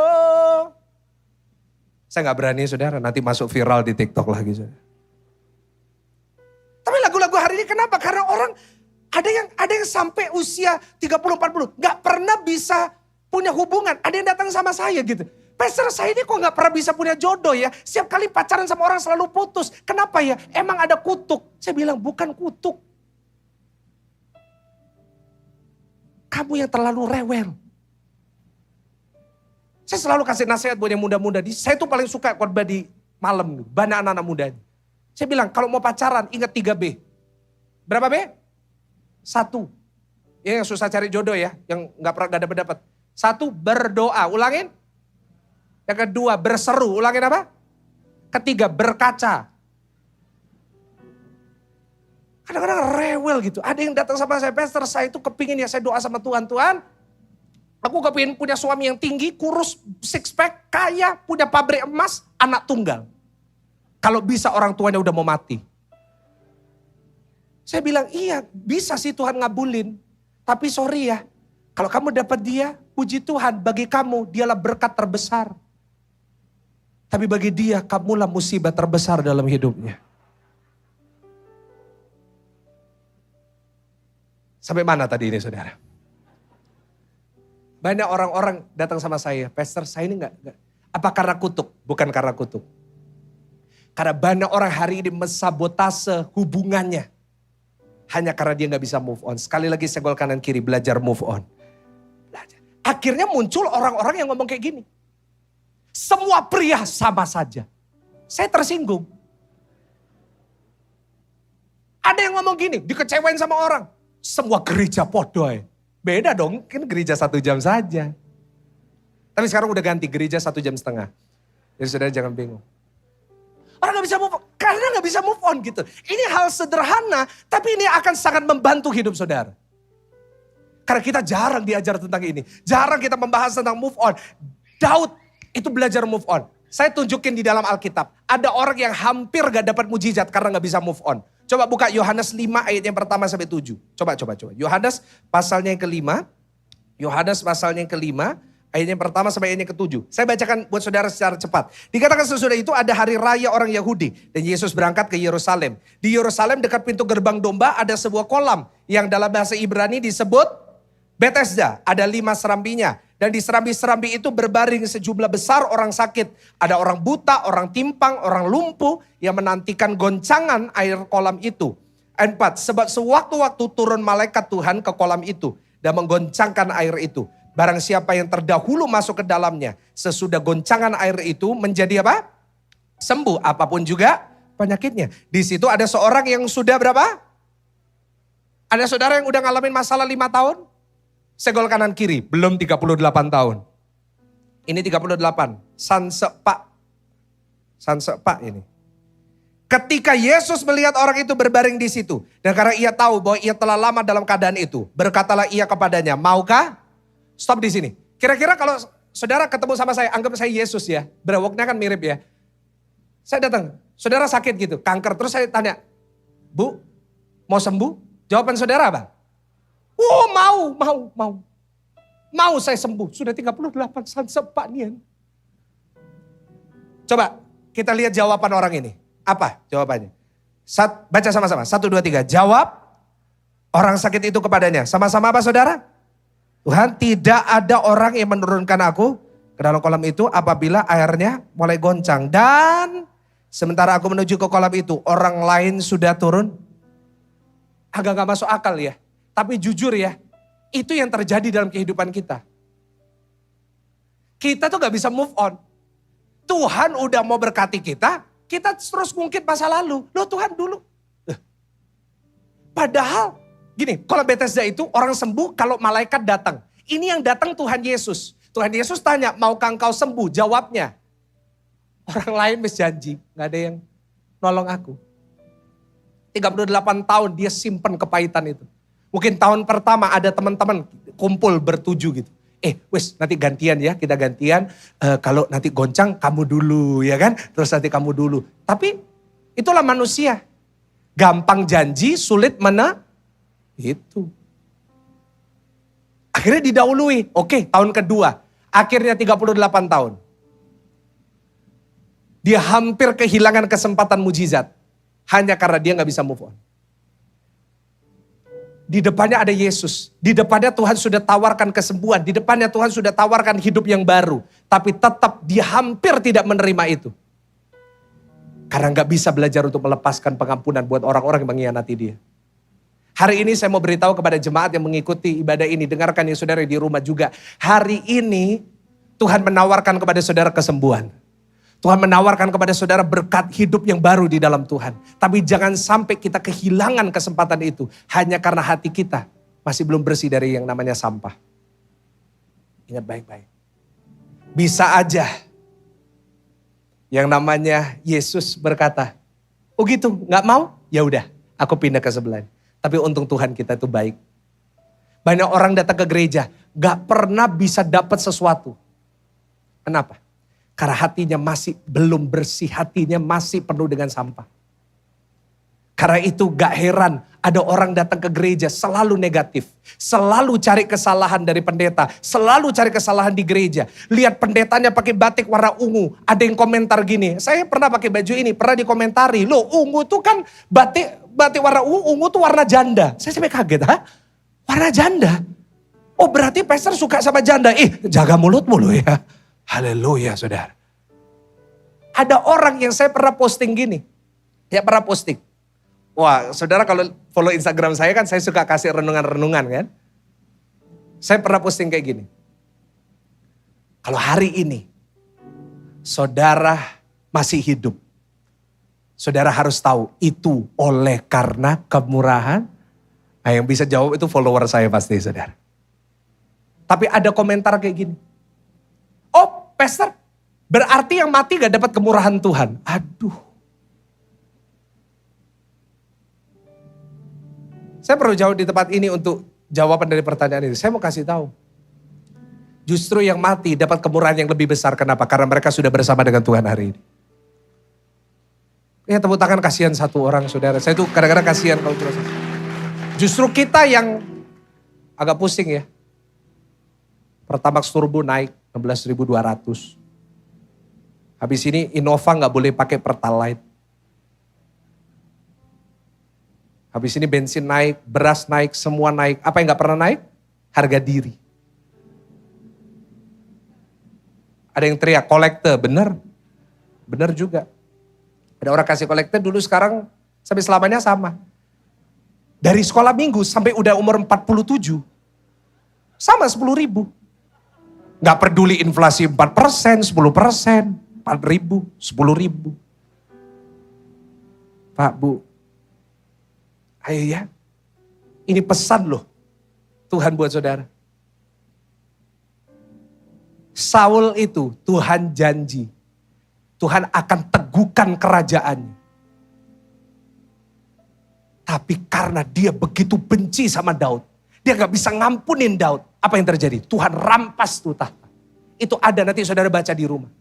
Saya gak berani saudara, nanti masuk viral di TikTok lagi saudara. Tapi lagu-lagu hari ini kenapa? Karena orang ada yang sampai usia 30-40 gak pernah bisa punya hubungan. Ada yang datang sama saya gitu. Pastor, saya ini kok gak pernah bisa punya jodoh ya. Setiap kali pacaran sama orang selalu putus. Kenapa ya? Emang ada kutuk. Saya bilang bukan kutuk. Kamu yang terlalu rewel. Saya selalu kasih nasihat buat yang muda-muda. Saya tuh paling suka khotbah di malam. Banyak anak-anak muda. Saya bilang kalau mau pacaran ingat 3B. Berapa B? 1. Ya, yang susah cari jodoh ya. Yang gak pernah dapat. 1, berdoa. Ulangin. Yang kedua, berseru. Ulangin apa? Ketiga, berkaca. Kadang-kadang rewel gitu. Ada yang datang sama saya, Pastor, saya itu kepingin ya saya doa sama Tuhan. Tuhan, Aku kepingin punya suami yang tinggi, kurus, six pack, kaya, punya pabrik emas, anak tunggal. Kalau bisa orang tuanya udah mau mati. Saya bilang iya bisa sih Tuhan ngabulin. Tapi sorry ya, kalau kamu dapat dia, puji Tuhan bagi kamu dialah berkat terbesar. Tapi bagi dia kamulah musibah terbesar dalam hidupnya. Sampai mana tadi ini saudara? Banyak orang-orang datang sama saya, Pastor saya ini enggak. Apa karena kutuk? Bukan karena kutuk. Karena banyak orang hari ini mensabotase hubungannya. Hanya karena dia gak bisa move on. Sekali lagi senggol kanan kiri, belajar move on. Belajar. Akhirnya muncul orang-orang yang ngomong kayak gini. Semua pria sama saja. Saya tersinggung. Ada yang ngomong gini, dikecewain sama orang. Semua gereja podoy. Beda dong, kan gereja 1 jam saja. Tapi sekarang udah ganti gereja 1,5 jam. Jadi saudara jangan bingung. Orang gak bisa move on, karena gak bisa move on gitu. Ini hal sederhana, tapi ini akan sangat membantu hidup saudara. Karena kita jarang diajar tentang ini. Jarang kita membahas tentang move on. Daud itu belajar move on. Saya tunjukin di dalam Alkitab. Ada orang yang hampir gak dapat mujizat karena gak bisa move on. Coba buka Yohanes 5 ayat yang pertama sampai 7. Coba. Yohanes pasalnya yang kelima. Yohanes pasalnya yang kelima. Ayat yang pertama sampai ayat yang ke-7. Saya bacakan buat saudara secara cepat. Dikatakan sesudah itu ada hari raya orang Yahudi. Dan Yesus berangkat ke Yerusalem. Di Yerusalem dekat pintu gerbang domba ada sebuah kolam. Yang dalam bahasa Ibrani disebut Bethesda. Ada 5 serambinya. Dan di serambi-serambi itu berbaring sejumlah besar orang sakit. Ada orang buta, orang timpang, orang lumpuh yang menantikan goncangan air kolam itu. Ayat 4, sebab sewaktu-waktu turun malaikat Tuhan ke kolam itu dan menggoncangkan air itu. Barang siapa yang terdahulu masuk ke dalamnya, sesudah goncangan air itu menjadi apa? Sembuh, apapun juga penyakitnya. Di situ ada seorang yang sudah berapa? Ada saudara yang udah ngalamin masalah 5 tahun? Segol kanan kiri, belum 38 tahun. Ini 38, Sansepak ini. Ketika Yesus melihat orang itu berbaring di situ. Dan karena ia tahu bahwa ia telah lama dalam keadaan itu. Berkatalah ia kepadanya, maukah? Stop di sini. Kira-kira kalau saudara ketemu sama saya, anggap saya Yesus ya. Brewoknya kan mirip ya. Saya datang, saudara sakit gitu, kanker. Terus saya tanya, Bu, mau sembuh? Jawaban saudara apa? Oh mau saya sembuh. Sudah 38 Sansepak nian. Coba kita lihat jawaban orang ini. Apa jawabannya? Baca sama-sama. 1, 2, 3. Jawab orang sakit itu kepadanya. Sama-sama apa saudara? Tuhan, tidak ada orang yang menurunkan aku ke dalam kolam itu apabila airnya mulai goncang. Dan sementara aku menuju ke kolam itu, orang lain sudah turun. Agak gak masuk akal ya. Tapi jujur ya, itu yang terjadi dalam kehidupan kita. Kita tuh gak bisa move on. Tuhan udah mau berkati kita terus ngungkit masa lalu. Loh Tuhan dulu. Padahal gini, kalau Bethesda itu orang sembuh kalau malaikat datang. Ini yang datang Tuhan Yesus. Tuhan Yesus tanya, maukah engkau sembuh? Jawabnya, orang lain janji, gak ada yang nolong aku. 38 tahun dia simpen kepahitan itu. Mungkin tahun pertama ada teman-teman kumpul bertuju gitu. Wes nanti gantian ya, kita gantian. Kalau nanti goncang kamu dulu ya kan. Terus nanti kamu dulu. Tapi itulah manusia. Gampang janji, sulit itu. Akhirnya didahului. Oke, tahun kedua. Akhirnya 38 tahun. Dia hampir kehilangan kesempatan mujizat. Hanya karena dia gak bisa move on. Di depannya ada Yesus. Di depannya Tuhan sudah tawarkan kesembuhan. Di depannya Tuhan sudah tawarkan hidup yang baru. Tapi tetap dia hampir tidak menerima itu. Karena gak bisa belajar untuk melepaskan pengampunan buat orang-orang yang mengkhianati dia. Hari ini saya mau beritahu kepada jemaat yang mengikuti ibadah ini. Dengarkan ya saudara di rumah juga. Hari ini Tuhan menawarkan kepada saudara kesembuhan. Tuhan menawarkan kepada saudara berkat hidup yang baru di dalam Tuhan. Tapi jangan sampai kita kehilangan kesempatan itu. Hanya karena hati kita masih belum bersih dari yang namanya sampah. Ingat baik-baik. Bisa aja yang namanya Yesus berkata, oh gitu gak mau? Ya udah, aku pindah ke sebelah. Tapi untung Tuhan kita itu baik. Banyak orang datang ke gereja, gak pernah bisa dapat sesuatu. Kenapa? Karena hatinya masih belum bersih, hatinya masih penuh dengan sampah. Karena itu gak heran ada orang datang ke gereja selalu negatif. Selalu cari kesalahan dari pendeta. Selalu cari kesalahan di gereja. Lihat pendetanya pakai batik warna ungu. Ada yang komentar gini, saya pernah pakai baju ini, pernah dikomentari. Loh ungu tuh kan batik warna ungu tuh warna janda. Saya sampai kaget, hah? Warna janda? Oh berarti pastor suka sama janda. Jaga mulutmu loh ya. Haleluya saudara. Ada orang yang saya pernah posting gini. Ya pernah posting. Wah, saudara kalau follow Instagram saya kan saya suka kasih renungan-renungan kan. Saya pernah posting kayak gini. Kalau hari ini saudara masih hidup, saudara harus tahu itu oleh karena kemurahan. Nah, yang bisa jawab itu follower saya pasti saudara. Tapi ada komentar kayak gini. Oh, pastor, berarti yang mati gak dapat kemurahan Tuhan. Aduh. Saya perlu jawab di tempat ini untuk jawaban dari pertanyaan ini. Saya mau kasih tahu. Justru yang mati dapat kemurahan yang lebih besar. Kenapa? Karena mereka sudah bersama dengan Tuhan hari ini. Ya tepuk tangan kasihan satu orang saudara. Saya tuh kadang-kadang kasihan kalau jelas. Justru kita yang agak pusing ya. Pertamax turbo naik 16.200. Habis ini Innova gak boleh pakai Pertalite. Habis ini bensin naik, beras naik, semua naik. Apa yang gak pernah naik? Harga diri. Ada yang teriak, kolekte, bener. Bener juga. Ada orang kasih kolekte dulu sekarang sampai selamanya sama. Dari sekolah minggu sampai udah umur 47. Sama 10.000. Gak peduli inflasi 4%, 10%, 4.000, 10.000. Pak, Bu. Ayo ya, ini pesan loh Tuhan buat saudara. Saul itu Tuhan janji, Tuhan akan teguhkan kerajaannya. Tapi karena dia begitu benci sama Daud, dia gak bisa ngampunin Daud. Apa yang terjadi? Tuhan rampas tuh tahta. Itu ada nanti saudara baca di rumah.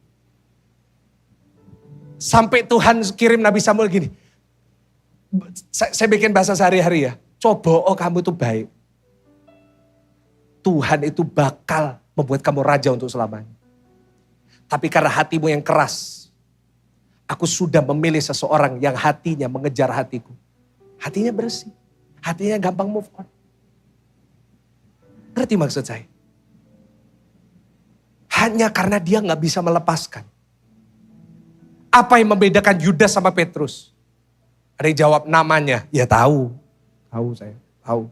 Sampai Tuhan kirim Nabi Samuel gini, saya bikin bahasa sehari-hari ya. Coba kamu tuh baik. Tuhan itu bakal membuat kamu raja untuk selamanya. Tapi karena hatimu yang keras, aku sudah memilih seseorang yang hatinya mengejar hatiku. Hatinya bersih. Hatinya gampang move on. Ngerti maksud saya? Hanya karena dia gak bisa melepaskan. Apa yang membedakan Yudas sama Petrus? Ada yang jawab namanya, ya tahu saya, tahu.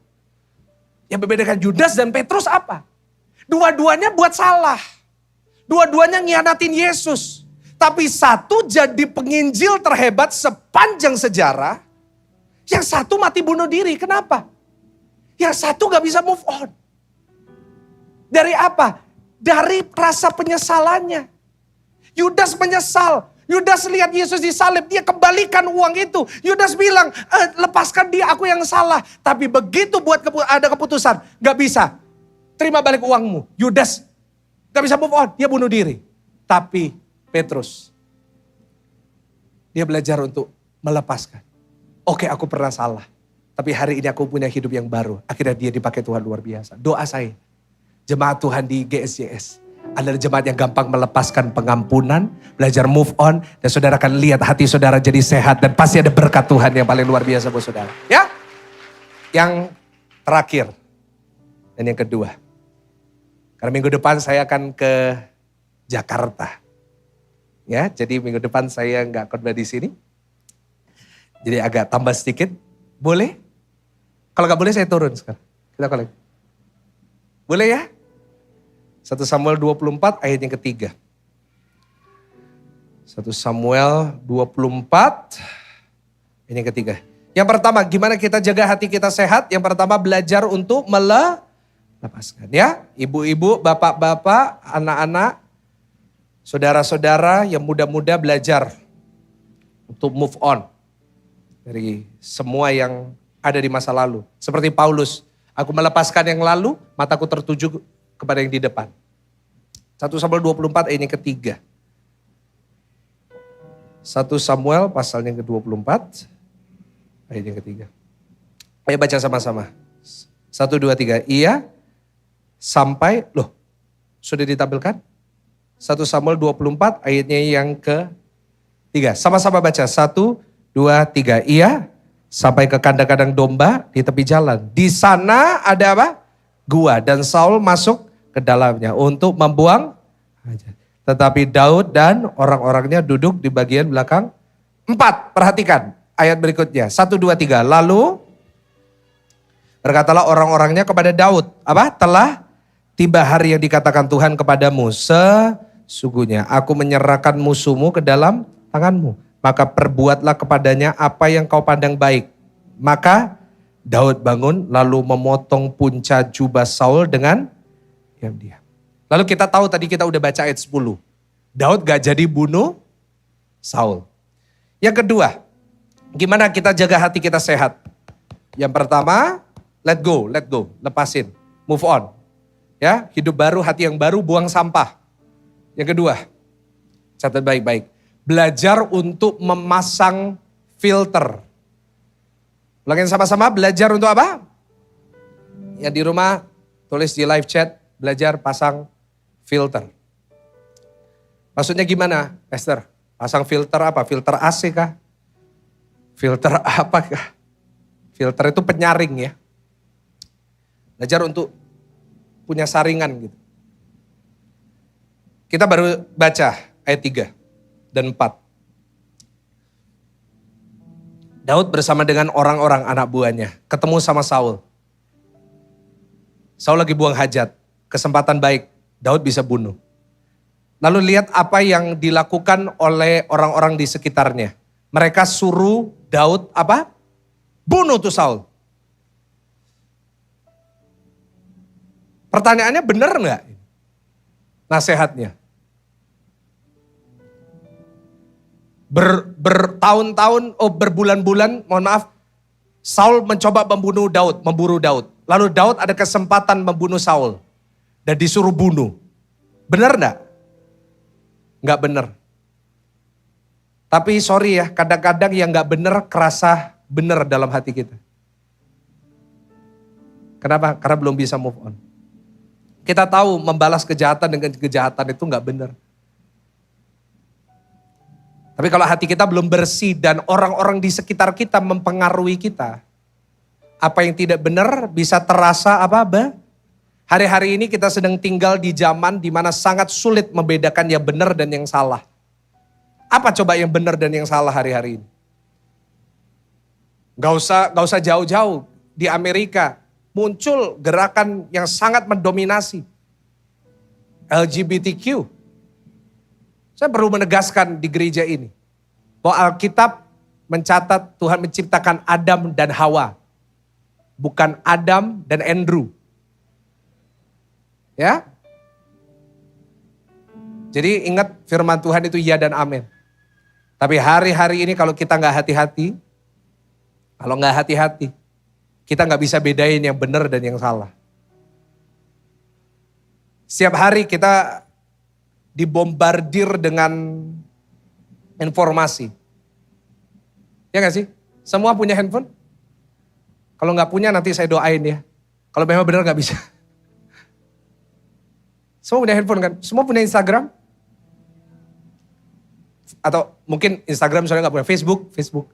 Yang membedakan Yudas dan Petrus apa? Dua-duanya buat salah. Dua-duanya ngianatin Yesus. Tapi satu jadi penginjil terhebat sepanjang sejarah. Yang satu mati bunuh diri, kenapa? Yang satu gak bisa move on. Dari apa? Dari rasa penyesalannya. Yudas menyesal. Yudas lihat Yesus disalib, dia kembalikan uang itu. Yudas bilang, lepaskan dia, aku yang salah. Tapi begitu buat ada keputusan, gak bisa. Terima balik uangmu. Yudas gak bisa move on, dia bunuh diri. Tapi Petrus, dia belajar untuk melepaskan. Oke, aku pernah salah. Tapi hari ini aku punya hidup yang baru. Akhirnya dia dipakai Tuhan luar biasa. Doa saya, jemaat Tuhan di GSJS. Adalah jemaat yang gampang melepaskan pengampunan, belajar move on, dan saudara akan lihat hati saudara jadi sehat, dan pasti ada berkat Tuhan yang paling luar biasa buat saudara. Ya, yang terakhir, dan yang kedua. Karena minggu depan saya akan ke Jakarta. Ya, jadi minggu depan saya nggak khotbah di sini. Jadi agak tambah sedikit, boleh? Kalau nggak boleh saya turun sekarang. Kita kolek. Boleh ya? 1 Samuel 24 ayat yang ketiga. 1 Samuel 24 ayat yang ketiga. Yang pertama, gimana kita jaga hati kita sehat? Yang pertama, belajar untuk melepaskan. Ya, ibu-ibu, bapak-bapak, anak-anak, saudara-saudara yang muda-muda belajar untuk move on dari semua yang ada di masa lalu. Seperti Paulus, Aku melepaskan yang lalu, mataku tertuju kepada yang di depan. 1 Samuel 24 ayat yang ketiga. 1 Samuel pasalnya yang ke-24 ayat yang ketiga. Ayo baca sama-sama. 1, 2, 3. Ia sampai, sudah ditampilkan? 1 Samuel 24 ayatnya yang ke-3. Sama-sama baca. 1, 2, 3. Ia sampai ke kandang-kandang domba di tepi jalan. Di sana ada apa? Gua, dan Saul masuk ke dalamnya untuk membuang hajat. Tetapi Daud dan orang-orangnya duduk di bagian belakang. 4, perhatikan ayat berikutnya. 1, 2, 3. Lalu berkatalah orang-orangnya kepada Daud. Apa? Telah tiba hari yang dikatakan Tuhan kepadamu. Sesungguhnya aku menyerahkan musuhmu ke dalam tanganmu. Maka perbuatlah kepadanya apa yang kau pandang baik. Maka Daud bangun lalu memotong punca jubah Saul dengan diam-diam. Lalu kita tahu tadi kita udah baca ayat 10. Daud gak jadi bunuh Saul. Yang kedua, gimana kita jaga hati kita sehat? Yang pertama, let go, lepasin, move on. Ya, hidup baru, hati yang baru, buang sampah. Yang kedua, catat baik-baik. Belajar untuk memasang filter. Ulangin sama-sama, belajar untuk apa? Ya di rumah, tulis di live chat, belajar pasang filter. Maksudnya gimana, Esther? Pasang filter apa? Filter AC kah? Filter apa kah? Filter itu penyaring ya. Belajar untuk punya saringan gitu. Kita baru baca ayat 3 dan 4. Daud bersama dengan orang-orang anak buahnya ketemu sama Saul. Saul lagi buang hajat, kesempatan baik, Daud bisa bunuh. Lalu lihat apa yang dilakukan oleh orang-orang di sekitarnya. Mereka suruh Daud apa? Bunuh tuh Saul. Pertanyaannya benar nggak? Nasihatnya. Bertahun-tahun, berbulan-bulan, mohon maaf, Saul mencoba memburu Daud. Lalu Daud ada kesempatan membunuh Saul. Dan disuruh bunuh. Benar enggak? Enggak benar. Tapi sorry ya, kadang-kadang yang enggak benar kerasa benar dalam hati kita. Kenapa? Karena belum bisa move on. Kita tahu membalas kejahatan dengan kejahatan itu enggak benar. Tapi kalau hati kita belum bersih dan orang-orang di sekitar kita mempengaruhi kita, apa yang tidak benar bisa terasa Hari-hari ini kita sedang tinggal di zaman di mana sangat sulit membedakan yang benar dan yang salah. Apa coba yang benar dan yang salah hari-hari ini? Gak usah jauh-jauh. Di Amerika muncul gerakan yang sangat mendominasi. LGBTQ. Saya perlu menegaskan di gereja ini. Bahwa Alkitab mencatat Tuhan menciptakan Adam dan Hawa. Bukan Adam dan Andrew. Ya. Jadi ingat firman Tuhan itu ya dan amin. Tapi hari-hari ini kalau kita nggak hati-hati, kita nggak bisa bedain yang benar dan yang salah. Setiap hari kita dibombardir dengan informasi. Ya nggak sih? Semua punya handphone? Kalau nggak punya nanti saya doain ya. Kalau memang benar nggak bisa. Semua punya handphone kan? Semua punya Instagram? Atau mungkin Instagram soalnya nggak punya. Facebook.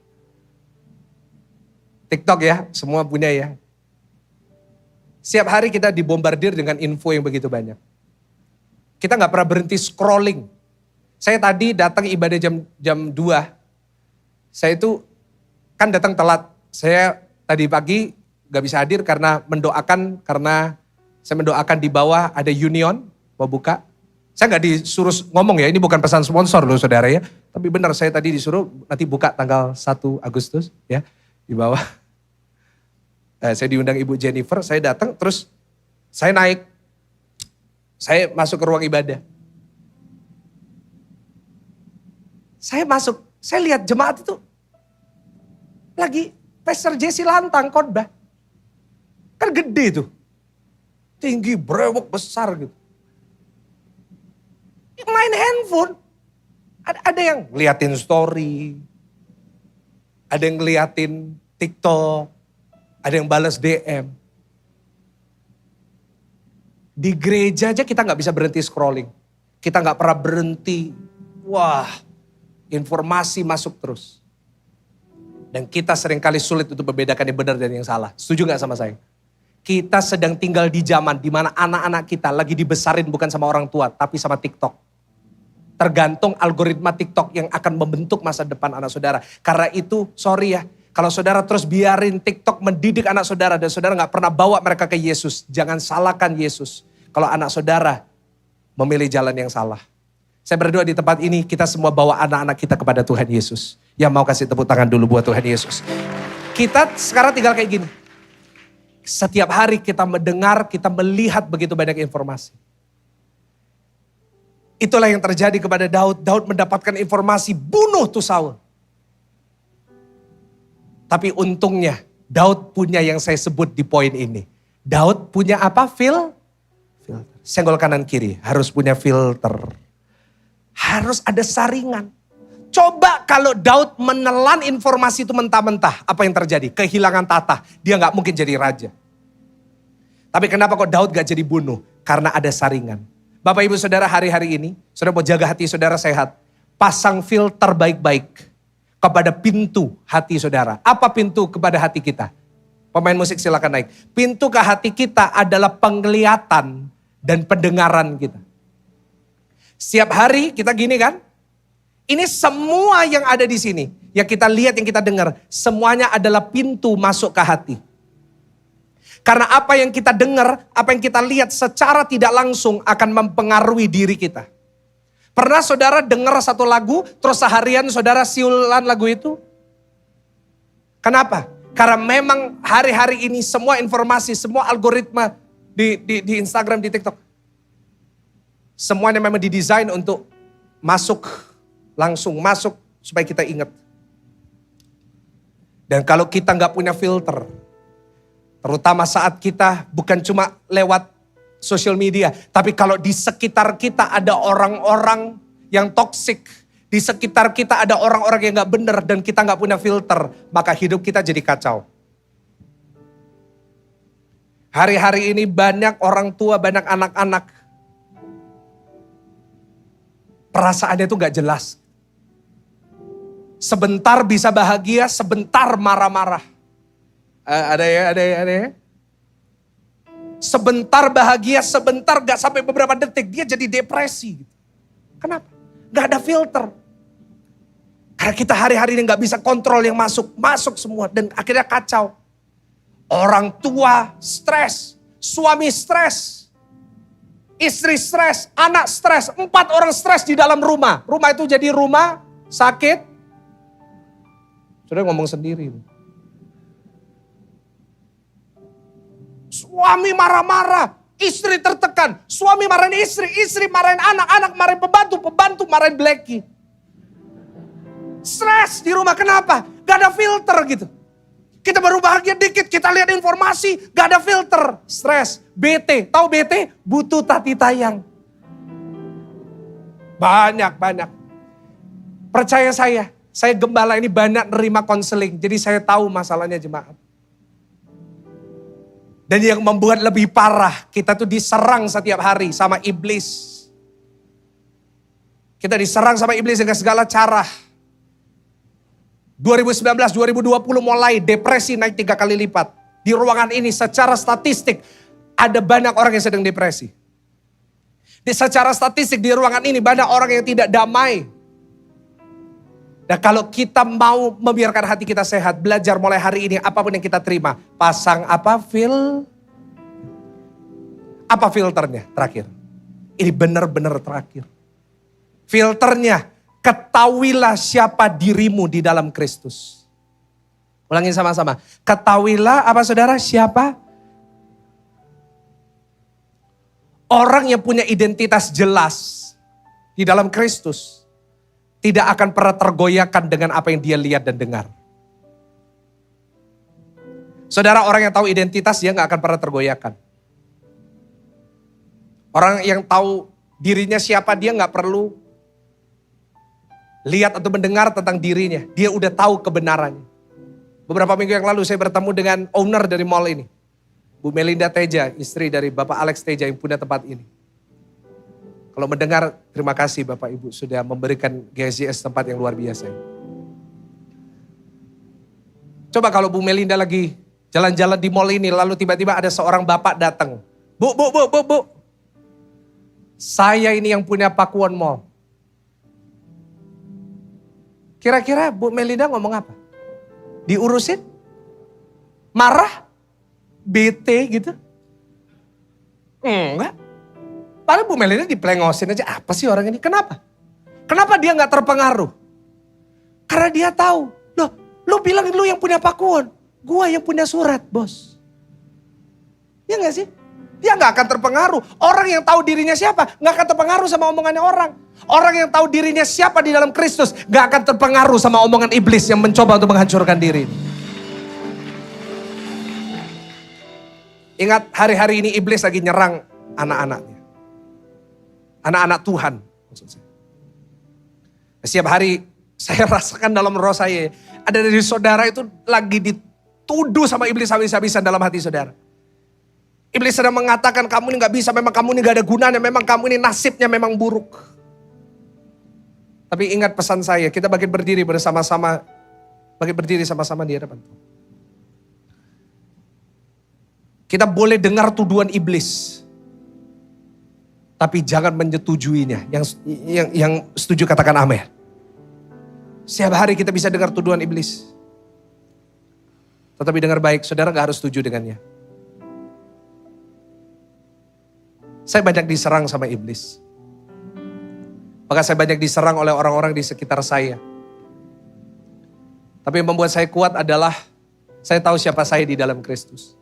TikTok ya, semua punya ya. Setiap hari kita dibombardir dengan info yang begitu banyak. Kita nggak pernah berhenti scrolling. Saya tadi datang ibadah jam 2. Saya itu kan datang telat. Saya tadi pagi nggak bisa hadir karena saya mendoakan di bawah ada Union mau buka. Saya nggak disuruh ngomong ya, ini bukan pesan sponsor loh saudara ya. Tapi benar saya tadi disuruh nanti buka tanggal 1 Agustus ya di bawah. Saya diundang Ibu Jennifer, saya datang terus saya naik. Saya masuk ke ruang ibadah. Saya lihat jemaat itu lagi Pastor Jesse lantang khotbah. Kan gede tuh. Tinggi, brewok, besar gitu. Main handphone. Ada yang ngeliatin story. Ada yang ngeliatin TikTok. Ada yang balas DM. Di gereja aja kita gak bisa berhenti scrolling. Kita gak pernah berhenti. Wah, informasi masuk terus. Dan kita seringkali sulit untuk membedakan yang benar dan yang salah. Setuju gak sama saya? Kita sedang tinggal di zaman di mana anak-anak kita lagi dibesarin bukan sama orang tua, tapi sama TikTok. Tergantung algoritma TikTok yang akan membentuk masa depan anak saudara. Karena itu, sorry ya, kalau saudara terus biarin TikTok mendidik anak saudara dan saudara gak pernah bawa mereka ke Yesus, jangan salahkan Yesus. Kalau anak saudara memilih jalan yang salah. Saya berdoa di tempat ini kita semua bawa anak-anak kita kepada Tuhan Yesus. Yang mau kasih tepuk tangan dulu buat Tuhan Yesus. Kita sekarang tinggal kayak gini. Setiap hari kita mendengar, kita melihat begitu banyak informasi. Itulah yang terjadi kepada Daud. Daud mendapatkan informasi, bunuh tuh Saul. Tapi untungnya Daud punya yang saya sebut di poin ini. Daud punya apa? Filter. Senggol kanan kiri, harus punya filter. Harus ada saringan. Coba kalau Daud menelan informasi itu mentah-mentah, apa yang terjadi? Kehilangan tata, dia gak mungkin jadi raja. Tapi kenapa kok Daud gak jadi bunuh? Karena ada saringan. Bapak ibu saudara, hari-hari ini, saudara mau jaga hati saudara sehat, pasang filter baik-baik kepada pintu hati saudara. Apa pintu kepada hati kita? Pemain musik silakan naik. Pintu ke hati kita adalah penglihatan dan pendengaran kita. Setiap hari kita gini kan? Ini semua yang ada di sini, yang kita lihat, yang kita dengar, semuanya adalah pintu masuk ke hati. Karena apa yang kita dengar, apa yang kita lihat secara tidak langsung akan mempengaruhi diri kita. Pernah saudara dengar satu lagu, terus seharian saudara siulan lagu itu? Kenapa? Karena memang hari-hari ini semua informasi, semua algoritma di Instagram, di TikTok, semuanya memang didesain untuk langsung masuk supaya kita ingat. Dan kalau kita gak punya filter, terutama saat kita bukan cuma lewat sosial media, tapi kalau di sekitar kita ada orang-orang yang toksik, di sekitar kita ada orang-orang yang gak benar dan kita gak punya filter, maka hidup kita jadi kacau. Hari-hari ini banyak orang tua, banyak anak-anak, perasaannya itu gak jelas. Sebentar bisa bahagia, sebentar marah-marah. Ada ya. Sebentar bahagia, sebentar gak sampai beberapa detik dia jadi depresi. Kenapa? Gak ada filter. Karena kita hari-hari ini gak bisa kontrol yang masuk semua dan akhirnya kacau. Orang tua stres, suami stres, istri stres, anak stres, 4 orang stres di dalam rumah. Rumah itu jadi rumah sakit. Sudah ngomong sendiri. Suami marah-marah, istri tertekan. Suami marahin istri marahin anak, anak marahin pembantu marahin Blacky. Stres di rumah, kenapa? Gak ada filter gitu. Kita baru bahagia dikit, kita lihat informasi, gak ada filter. Stres, bete, tahu bete? Butuh tati tayang. Banyak. Percaya saya gembala ini banyak nerima konseling, jadi saya tahu masalahnya jemaat. Dan yang membuat lebih parah, kita tuh diserang setiap hari sama iblis. Kita diserang sama iblis dengan segala cara. 2019, 2020 mulai depresi naik 3 kali lipat. Di ruangan ini secara statistik ada banyak orang yang sedang depresi. Secara statistik di ruangan ini banyak orang yang tidak damai. Dan kalau kita mau membiarkan hati kita sehat, belajar mulai hari ini apapun yang kita terima. Pasang apa? Apa filternya? Terakhir. Ini benar-benar terakhir. Filternya, ketahuilah siapa dirimu di dalam Kristus. Ulangin sama-sama. Ketahuilah apa saudara? Siapa? Orang yang punya identitas jelas di dalam Kristus tidak akan pernah tergoyahkan dengan apa yang dia lihat dan dengar. Saudara, orang yang tahu identitas dia gak akan pernah tergoyahkan. Orang yang tahu dirinya siapa dia gak perlu lihat atau mendengar tentang dirinya. Dia udah tahu kebenarannya. Beberapa minggu yang lalu saya bertemu dengan owner dari mall ini. Bu Melinda Teja, istri dari Bapak Alex Teja yang punya tempat ini. Kalau mendengar, terima kasih Bapak Ibu sudah memberikan GSJS tempat yang luar biasa. Coba kalau Bu Melinda lagi jalan-jalan di mall ini, lalu tiba-tiba ada seorang bapak datang. Bu. Saya ini yang punya Pakuwon Mall. Kira-kira Bu Melinda ngomong apa? Diurusin? Marah? Bete gitu? Enggak. Padahal Bu Melinda diplengosin aja. Apa sih orang ini? Kenapa? Kenapa dia gak terpengaruh? Karena dia tahu. Loh, lu bilang lu yang punya Pakuwon. Gua yang punya surat, bos. Ya gak sih? Dia gak akan terpengaruh. Orang yang tahu dirinya siapa gak akan terpengaruh sama omongannya orang. Orang yang tahu dirinya siapa di dalam Kristus gak akan terpengaruh sama omongan iblis yang mencoba untuk menghancurkan diri. Ingat, hari-hari ini iblis lagi nyerang anak-anaknya. Anak-anak Tuhan maksud saya. Setiap hari saya rasakan dalam roh saya, ada dari saudara itu lagi dituduh sama iblis habis-habisan dalam hati saudara. Iblis sedang mengatakan kamu ini gak bisa, memang kamu ini gak ada gunanya, memang kamu ini nasibnya memang buruk. Tapi ingat pesan saya, kita bagi berdiri bersama-sama, bagi berdiri sama-sama di hadapan Tuhan. Kita boleh dengar tuduhan iblis, tapi jangan menyetujuinya. Yang setuju katakan amin. Setiap hari kita bisa dengar tuduhan iblis. Tetapi dengar baik, saudara gak harus setuju dengannya. Saya banyak diserang sama iblis. Maka saya banyak diserang oleh orang-orang di sekitar saya. Tapi yang membuat saya kuat adalah saya tahu siapa saya di dalam Kristus.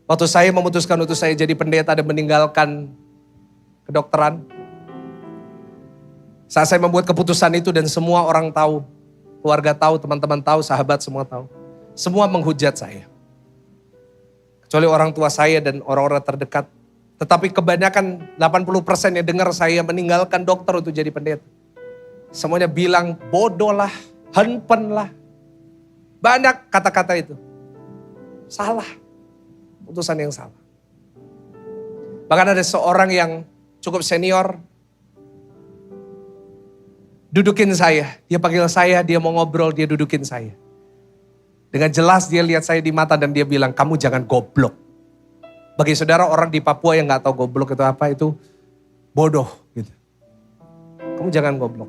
Waktu saya memutuskan untuk saya jadi pendeta dan meninggalkan kedokteran. Saat saya membuat keputusan itu dan semua orang tahu. Keluarga tahu, teman-teman tahu, sahabat semua tahu. Semua menghujat saya. Kecuali orang tua saya dan orang-orang terdekat. Tetapi kebanyakan 80% yang dengar saya meninggalkan dokter untuk jadi pendeta. Semuanya bilang bodoh lah, henpen lah. Banyak kata-kata itu. Salah. Putusan yang salah. Bahkan ada seorang yang cukup senior. Dudukin saya. Dia panggil saya, dia mau ngobrol, dia dudukin saya. Dengan jelas dia lihat saya di mata dan dia bilang, kamu jangan goblok. Bagi saudara orang di Papua yang gak tahu goblok itu apa, itu bodoh gitu. Kamu jangan goblok.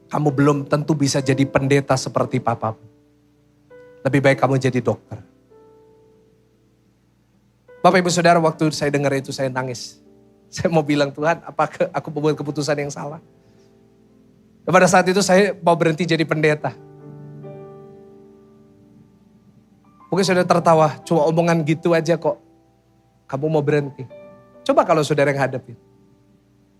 Kamu belum tentu bisa jadi pendeta seperti papamu. Lebih baik kamu jadi dokter. Bapak ibu saudara, waktu saya dengar itu saya nangis. Saya mau bilang, Tuhan apakah aku membuat keputusan yang salah? Dan pada saat itu saya mau berhenti jadi pendeta. Mungkin saudara tertawa, cuma omongan gitu aja kok. Kamu mau berhenti. Coba kalau saudara yang hadapin.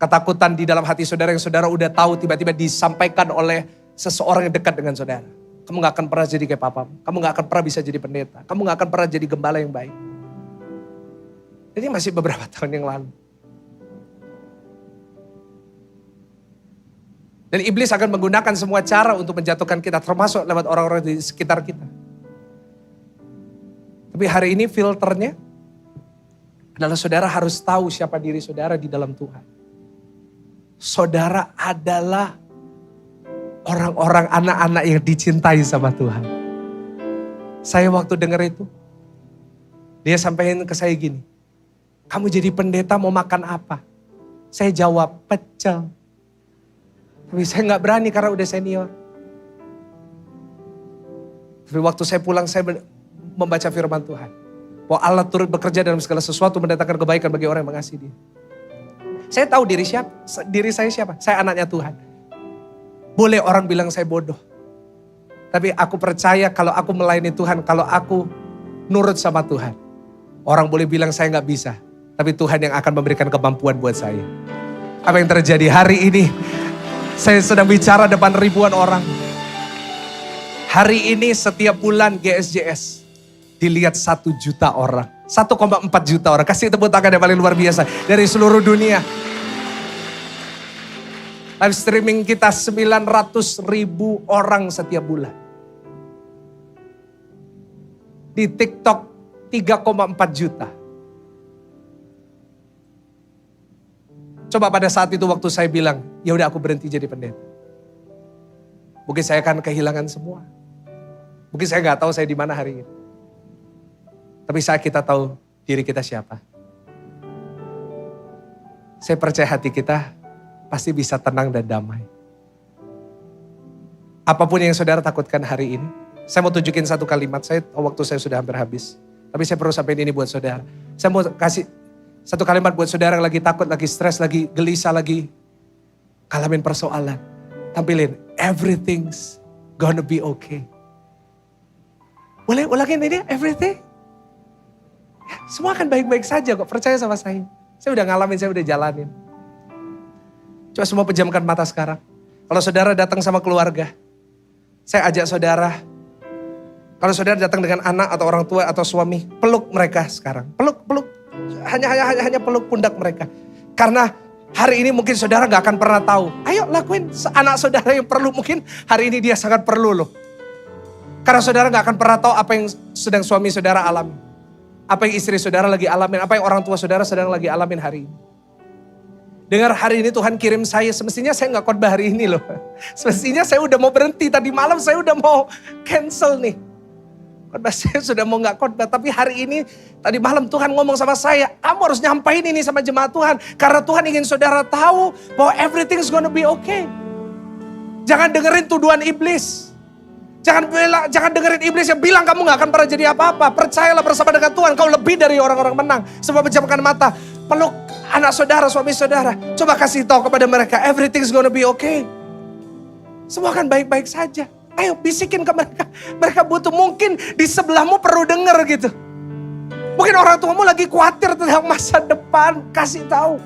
Ketakutan di dalam hati saudara yang saudara udah tahu tiba-tiba disampaikan oleh seseorang yang dekat dengan saudara. Kamu gak akan pernah jadi kayak papamu. Kamu gak akan pernah bisa jadi pendeta. Kamu gak akan pernah jadi gembala yang baik. Ini masih beberapa tahun yang lalu. Dan iblis akan menggunakan semua cara untuk menjatuhkan kita. Termasuk lewat orang-orang di sekitar kita. Tapi hari ini filternya adalah saudara harus tahu siapa diri saudara di dalam Tuhan. Saudara adalah orang-orang anak-anak yang dicintai sama Tuhan. Saya waktu dengar itu, dia sampaikan ke saya gini, kamu jadi pendeta mau makan apa? Saya jawab, pecel. Tapi saya gak berani karena udah senior. Tapi waktu saya pulang saya membaca firman Tuhan. Bahwa Allah turut bekerja dalam segala sesuatu mendatangkan kebaikan bagi orang yang mengasihi Dia. Saya tahu diri saya siapa? Saya anaknya Tuhan. Boleh orang bilang saya bodoh. Tapi aku percaya kalau aku melayani Tuhan, kalau aku nurut sama Tuhan. Orang boleh bilang saya gak bisa. Tapi Tuhan yang akan memberikan kemampuan buat saya. Apa yang terjadi hari ini? Saya sedang bicara depan ribuan orang. Hari ini setiap bulan GSJS dilihat 1 juta orang. 1,4 juta orang. Kasih tepuk tangan yang paling luar biasa dari seluruh dunia. Live streaming kita 900.000 orang setiap bulan. Di TikTok 3,4 juta. Coba pada saat itu waktu saya bilang, ya udah aku berhenti jadi pendeta. Mungkin saya akan kehilangan semua. Mungkin saya nggak tahu saya di mana hari ini. Tapi saat kita tahu diri kita siapa. Saya percaya hati kita pasti bisa tenang dan damai. Apapun yang saudara takutkan hari ini. Saya mau tunjukin satu kalimat, waktu saya sudah hampir habis. Tapi saya perlu sampaikan ini buat saudara. Saya mau kasih satu kalimat buat saudara yang lagi takut, lagi stres, lagi gelisah, lagi ngalamin persoalan. Tampilin, everything's gonna be okay. Boleh ulangin ini, everything? Ya, semua akan baik-baik saja kok, percaya sama saya. Saya udah ngalamin, saya udah jalanin. Coba semua pejamkan mata sekarang. Kalau saudara datang sama keluarga, saya ajak saudara. Kalau saudara datang dengan anak atau orang tua atau suami, peluk mereka sekarang. Peluk. Hanya peluk pundak mereka. Karena hari ini mungkin saudara gak akan pernah tahu. Ayo lakuin, anak saudara yang perlu, mungkin hari ini dia sangat perlu loh. Karena saudara gak akan pernah tahu apa yang sedang suami saudara alami. Apa yang istri saudara lagi alamin, apa yang orang tua saudara sedang lagi alamin hari ini. Dengar hari ini Tuhan kirim saya, semestinya saya gak khotbah hari ini loh. Semestinya saya udah mau berhenti, tadi malam saya udah mau cancel nih. Khotbah saya sudah mau gak khotbah, tapi hari ini tadi malam Tuhan ngomong sama saya, kamu harus nyampain ini sama jemaat Tuhan. Karena Tuhan ingin saudara tahu bahwa everything's gonna be okay. Jangan dengerin tuduhan iblis. Jangan dengerin iblis yang bilang kamu gak akan pernah jadi apa-apa. Percayalah bersama dengan Tuhan, kau lebih dari orang-orang menang. Semua pejamkan mata, peluk anak saudara, suami saudara. Coba kasih tahu kepada mereka, everything's gonna be okay. Semua akan baik-baik saja. Ayo bisikin ke mereka. Mereka butuh, mungkin di sebelahmu perlu denger gitu. Mungkin orang tuamu lagi khawatir tentang masa depan. Kasih tahu.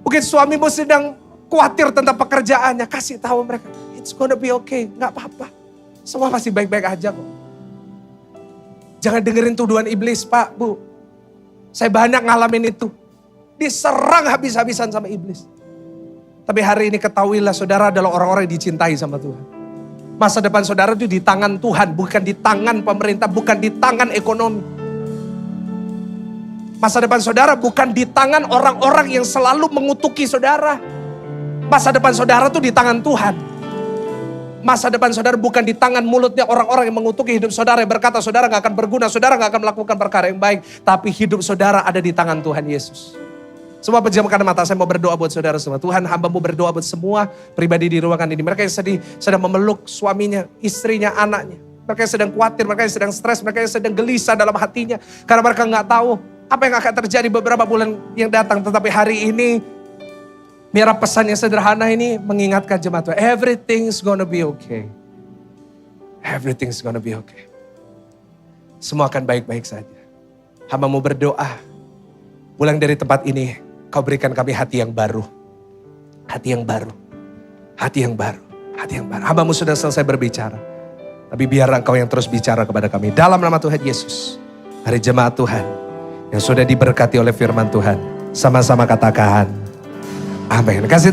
Mungkin suamimu sedang khawatir tentang pekerjaannya. Kasih tahu mereka. It's gonna be okay. Gak apa-apa. Semua pasti baik-baik aja kok. Jangan dengerin tuduhan iblis, Pak, Bu. Saya banyak ngalamin itu. Diserang habis-habisan sama iblis. Tapi hari ini ketahuilah saudara adalah orang-orang yang dicintai sama Tuhan. Masa depan saudara itu di tangan Tuhan, bukan di tangan pemerintah, bukan di tangan ekonomi. Masa depan saudara bukan di tangan orang-orang yang selalu mengutuki saudara. Masa depan saudara itu di tangan Tuhan. Masa depan saudara bukan di tangan mulutnya orang-orang yang mengutuki hidup saudara, yang berkata saudara gak akan berguna, saudara gak akan melakukan perkara yang baik. Tapi hidup saudara ada di tangan Tuhan Yesus. Semua pejamkan mata, saya mau berdoa buat saudara semua. Tuhan, hamba-Mu berdoa buat semua pribadi di ruangan ini. Mereka yang sedang memeluk suaminya, istrinya, anaknya. Mereka yang sedang khawatir, mereka yang sedang stres, mereka yang sedang gelisah dalam hatinya. Karena mereka gak tahu apa yang akan terjadi beberapa bulan yang datang. Tetapi hari ini, biar pesan yang sederhana ini mengingatkan jemaat Tuhan. Everything's gonna be okay. Everything's gonna be okay. Semua akan baik-baik saja. Hamba-Mu berdoa, pulang dari tempat ini, Kau berikan kami hati yang baru. Hati yang baru. Hati yang baru. Hati yang baru. Hamba-Mu sudah selesai berbicara. Tapi biar Engkau yang terus bicara kepada kami. Dalam nama Tuhan Yesus. Hari jemaat Tuhan. Yang sudah diberkati oleh firman Tuhan. Sama-sama katakan. Amin. Kasih